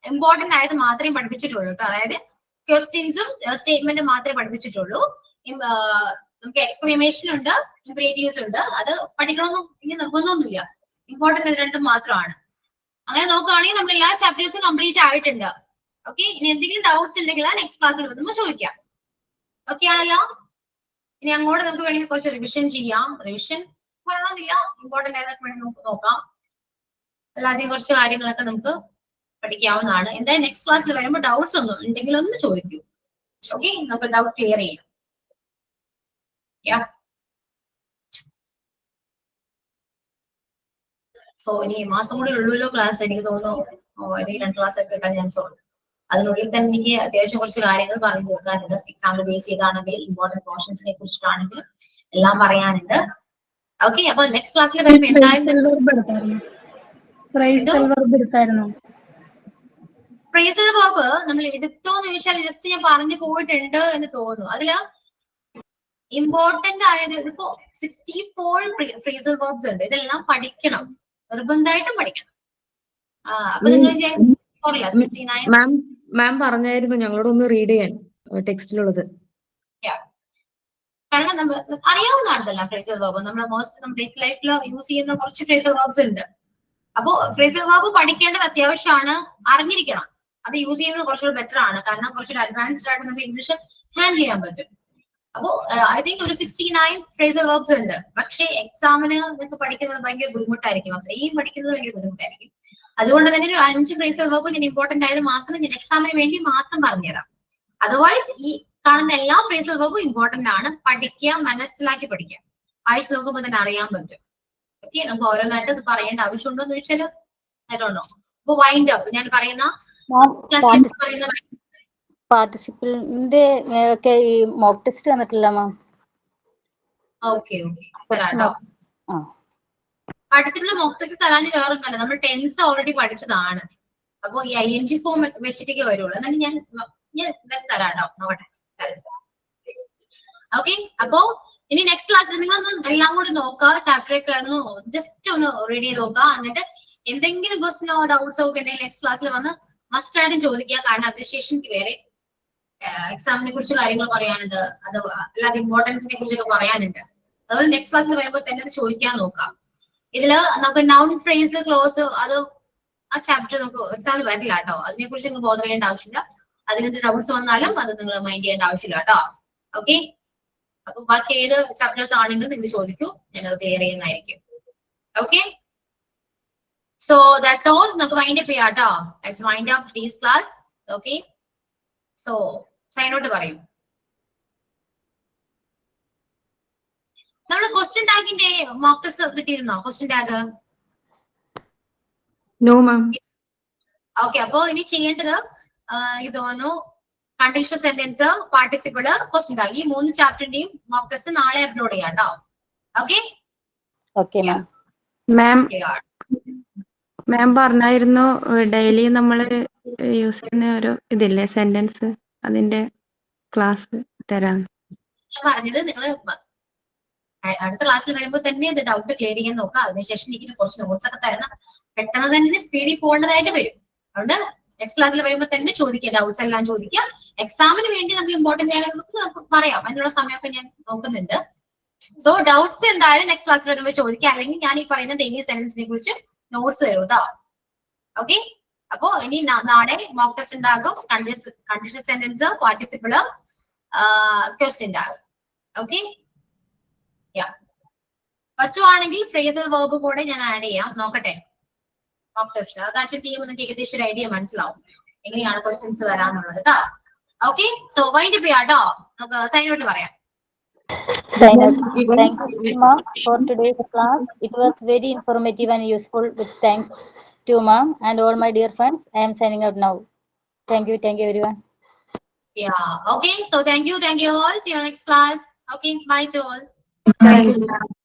ഇമ്പോർട്ടന്റ് ആയത് മാത്രമേ പഠിപ്പിച്ചിട്ടുള്ളൂ കേട്ടോ. അതായത് ക്വസ്റ്റ്യൻസും സ്റ്റേറ്റ്മെന്റും മാത്രമേ പഠിപ്പിച്ചിട്ടുള്ളൂ. നമുക്ക് എക്സ്പ്ലനേഷൻ ഉണ്ട്, ഇംപറേറ്റീവ്സ് ഉണ്ട്. അത് പഠിക്കണമെന്നും ഇനി നിർബന്ധമൊന്നുമില്ല, ഇമ്പോർട്ടന്റ് രണ്ടും മാത്രമാണ്. അങ്ങനെ നോക്കുകയാണെങ്കിൽ നമ്മൾ എല്ലാ ചാപ്റ്റേഴ്സും കംപ്ലീറ്റ് ആയിട്ടുണ്ട്. ഓക്കെ, ഇനി എന്തെങ്കിലും ഡൗട്ട്സ് ഉണ്ടെങ്കിൽ നെക്സ്റ്റ് ക്ലാസ്സിൽ വരുമ്പോൾ ചോദിക്കാം. ഓക്കെ ആണല്ലോ? ഇനി അങ്ങോട്ട് നമുക്ക് വേണമെങ്കിൽ കുറച്ച് റിവിഷൻ ചെയ്യാം. റിവിഷൻ പറയണമെന്നില്ല, ഇമ്പോർട്ടന്റ് ആയതൊക്കെ വേണമെങ്കിൽ നമുക്ക് നോക്കാം. അല്ലാതെ കുറച്ച് കാര്യങ്ങളൊക്കെ നമുക്ക് പഠിക്കാവുന്നതാണ്. എന്തായാലും നെക്സ്റ്റ് ക്ലാസ്സിൽ വരുമ്പോൾ ഡൗട്ട്സ് ഒന്നും ഉണ്ടെങ്കിൽ ഒന്ന് ചോദിക്കൂ. ഓക്കെ, നമുക്ക് ഡൗട്ട് ക്ലിയർ ചെയ്യാം. സോ ഇനി മാസം കൂടി ഉള്ളൂല്ലോ ക്ലാസ്. എനിക്ക് തോന്നുന്നു ഏതെങ്കിലും 2 ക്ലാസ് ഒക്കെ കിട്ടാൻ ചാൻസ് ഉണ്ട്. അതിനുള്ളിൽ തന്നെ എനിക്ക് അത്യാവശ്യം കുറച്ച് കാര്യങ്ങൾ പറഞ്ഞു കൊടുക്കാനുണ്ട്. എക്സാമിന് ബേസ് ചെയ്താണെങ്കിൽ, ഇമ്പോർട്ടന്റ് പോർഷൻസിനെ കുറിച്ചിട്ടാണെങ്കിൽ എല്ലാം പറയാനുണ്ട്. ഓക്കെ, അപ്പൊ നെക്സ്റ്റ് ക്ലാസ്സിൽ വരുമ്പോൾ എന്തായാലും ഫ്രേസൽ വെർബ് നമ്മൾ എടുത്തോന്ന് ചോദിച്ചാൽ ജസ്റ്റ് ഞാൻ പറഞ്ഞു പോയിട്ടുണ്ട് എന്ന് തോന്നുന്നു. അതില് ഇമ്പോർട്ടന്റ് ആയത് ഇപ്പോ 64 ഫ്രേസൽ വെർബ്സ് ഉണ്ട്. ഇതെല്ലാം പഠിക്കണം, നിർബന്ധമായിട്ടും പഠിക്കണം. അപ്പൊ നിങ്ങൾ മാം പറഞ്ഞായിരുന്നു ഞങ്ങളോട് ഒന്ന് റീഡ് ചെയ്യാൻ ടെക്സ്റ്റിലുള്ളത്. കാരണം നമ്മൾ അറിയാവുന്നതാണല്ലോ ഫ്രേസൽ വെർബ്. നമ്മൾ മോസ്റ്റ് നമ്മുടെ ലൈഫിൽ യൂസ് ചെയ്യുന്ന കുറച്ച് ഫ്രേസൽ വെർബ്സ് ഉണ്ട്. അപ്പോ ഫ്രേസൽ വെർബ് പഠിക്കേണ്ടത് അത്യാവശ്യമാണ്, അറിഞ്ഞിരിക്കണം. അത് യൂസ് ചെയ്യുന്നത് കുറച്ചുകൂടി ബെറ്റർ ആണ്, കാരണം കുറച്ചുകൂടി അഡ്വാൻസ്ഡ് ആയിട്ട് നമുക്ക് ഇംഗ്ലീഷ് ഹാൻഡിൽ ചെയ്യാൻ പറ്റും. അപ്പോ ഐ തിങ്ക് ഒരു 69 ഫ്രേസൽ വെർബ്സ് ഉണ്ട്. പക്ഷേ എക്സാമിന് നിങ്ങൾക്ക് പഠിക്കുന്നത് ഭയങ്കര ബുദ്ധിമുട്ടായിരിക്കും, അത്രയും പഠിക്കുന്നത് ഭയങ്കര ബുദ്ധിമുട്ടായിരിക്കും. അതുകൊണ്ട് തന്നെ ഒരു 5 ഫ്രേസൽ വെർബ് ഞാൻ ഇമ്പോർട്ടന്റ് ആയത് മാത്രം ഞാൻ എക്സാമിന് വേണ്ടി മാത്രം പറഞ്ഞുതരാം. അതർവൈസ് ഈ കാണുന്ന എല്ലാ ഫ്രേസൽ വെർബും ഇമ്പോർട്ടന്റ് ആണ്. പഠിക്കുക, മനസ്സിലാക്കി പഠിക്കുക. വായിച്ച് നോക്കുമ്പോൾ തന്നെ അറിയാൻ പറ്റും. ഓക്കെ, നമുക്ക് ഓരോന്നായിട്ട് ഇത് പറയേണ്ട ആവശ്യമുണ്ടോ എന്ന് ചോദിച്ചാൽ അതുകൊണ്ടോ. അപ്പൊ വൈൻഡ് അപ്പ് ഞാൻ പറയുന്ന പാർട്ടിസിപ്പന്റിന്റെ ഒക്കെ ഈ മോക്ക് ടെസ്റ്റ് വന്നിട്ടില്ല മാം. ഓക്കെ പാർട്ടിസിപ്പന്റ് മോക്ക് ടെസ്റ്റ് തരാൻ വേറൊന്നല്ല, നമ്മൾ ടെൻസ് ഓൾറെഡി പഠിച്ചതാണ്. അപ്പൊ ഈ ING ഫോം വെച്ചിട്ടേ വരുള്ളൂ. എന്നാലും ഞാൻ തരാം കേട്ടോ, നോക്കട്ടെ. ഓക്കെ, അപ്പോ ഇനി നെക്സ്റ്റ് ക്ലാസ്സിൽ നിങ്ങളൊന്ന് എല്ലാം കൂടി നോക്കുക, ചാപ്റ്റർ ഒക്കെ ഒന്ന് ജസ്റ്റ് ഒന്ന് റീഡ് ചെയ്ത് നോക്കുക. എന്നിട്ട് എന്തെങ്കിലും ക്വസ്റ്റനോ ഡൗട്ട്സോ ഒക്കെ ഉണ്ടെങ്കിൽ നെക്സ്റ്റ് ക്ലാസ്സിൽ വന്ന് മസ്റ്റ് ആയിട്ടും ചോദിക്കുക. കാരണം അതിനുശേഷം എനിക്ക് വേറെ എക്സാമിനെ കുറിച്ച് കാര്യങ്ങൾ പറയാനുണ്ട്, അത് അല്ലാതെ ഇമ്പോർട്ടൻസിനെ കുറിച്ചൊക്കെ പറയാനുണ്ട്. അതുകൊണ്ട് നെക്സ്റ്റ് ക്ലാസ്സിൽ വരുമ്പോൾ തന്നെ അത് ചോദിക്കാൻ നോക്കാം. ഇതില് നമുക്ക് നൗൺ ഫ്രേസ് ക്ലോസ് അത് ആ ചാപ്റ്റർ നമുക്ക് എക്സാമിൽ വരില്ല കേട്ടോ. അതിനെ കുറിച്ച് നിങ്ങൾ ബോധർ ചെയ്യേണ്ട ആവശ്യമില്ല. അതിനെന്ത് ഡൗട്ട്സ് വന്നാലും അത് നിങ്ങൾ മൈൻഡ് ചെയ്യേണ്ട ആവശ്യമില്ല കേട്ടോ. ഓക്കെ, അപ്പൊ ബാക്കി ഏത് ചാപ്റ്റേഴ്സ് ആണെങ്കിലും നിങ്ങൾ ചോദിക്കൂ, ഞാനത് ക്ലിയർ ചെയ്യുന്നതായിരിക്കും. Okay, so that's all. നമുക്ക് വൈൻഡ് അപ്പ് ചെയ്യാം കേട്ടോ. Let's wind up these class. Okay, so sign out പറയും. നമ്മള് ക്വസ്റ്റ്യൻ ടാഗിന്റെ മോക്ക് ടെസ്റ്റ് കിട്ടിയിരുന്നോ? Question tag no ma'am. Okay, അപ്പൊ ഇനി ചെയ്യേണ്ടത് ഇത് തോന്നുന്നു conditional sentence, participle, question tag, ഈ 3 ചാപ്റ്ററിന്റെയും മോക്ക് ടെസ്റ്റ് നാളെ അപ്ലോഡ് ചെയ്യാം കേട്ടോ. Okay okay ma'am. മാം പറഞ്ഞായിരുന്നു ഡെയിലി നമ്മൾ യൂസ് ചെയ്യുന്ന ഒരു ഇതില്ലേ സെന്റൻസ്, അതിന്റെ ക്ലാസ് തരാം. ഞാൻ പറഞ്ഞത് നിങ്ങൾ അടുത്ത ക്ലാസ്സിൽ വരുമ്പോൾ തന്നെ ഇത് ഡൗട്ട് ക്ലിയർ ചെയ്യാൻ നോക്കുക. അതിനുശേഷം എനിക്ക് കുറച്ച് നോട്ട്സ് ഒക്കെ തരണം. പെട്ടെന്ന് തന്നെ സ്പീഡിൽ പോകേണ്ടതായിട്ട് വരും. അതുകൊണ്ട് നെക്സ്റ്റ് ക്ലാസ്സിൽ വരുമ്പോൾ തന്നെ ചോദിക്കുക, ഡൗട്ട്സ് എല്ലാം ചോദിക്കുക. എക്സാമിന് വേണ്ടി നമുക്ക് ഇമ്പോർട്ടന്റ് ആയിട്ട് പറയാം, അതിനുള്ള സമയമൊക്കെ ഞാൻ നോക്കുന്നുണ്ട്. സോ ഡൗട്ട്സ് എന്തായാലും നെക്സ്റ്റ് ക്ലാസ്സിൽ വരുമ്പോൾ ചോദിക്കുക, അല്ലെങ്കിൽ ഞാൻ ഈ പറയുന്ന ഡെയിലി സെന്റൻസിനെ കുറിച്ച് നോട്ട്സ് തരും കേട്ടോ. ഓക്കെ, അപ്പോ ഇനി നാളെ മോക്ക് ടെസ്റ്റ് ഉണ്ടാകും, കണ്ടീഷണൽ സെന്റൻസ്, പാർട്ടിസിപ്പിൾ, ക്വസ്റ്റ്യൻ ഉണ്ടാകും. ഓക്കെ, പറ്റുവാണെങ്കിൽ ഫ്രേസൽ വേർബ് കൂടെ ഞാൻ ആഡ് ചെയ്യാം, നോക്കട്ടെ. മോക്ക് ടെസ്റ്റ് അതാச்சுം ചെയ്യുമ്പോൾ നിങ്ങൾക്ക് ഏകദേശം ഒരു ഐഡിയ മനസ്സിലാവും എങ്ങനെയാണ് ക്വസ്റ്റ്യൻസ് വരാന്നുള്ളത് കേട്ടോ. ഓക്കെ, സോ വൈൻഡ് അപ്പ് ചെയ്യാം കേട്ടോ. നമുക്ക് സൈൻ ഔട്ട് പറയാം. Sign out. Thank you, ma'am, for today's class. It was very informative and useful. With thanks to ma'am and all my dear friends, I am signing out now. Thank you everyone. Yeah, okay, so thank you all. See you next class. Okay, bye to all. Thank you.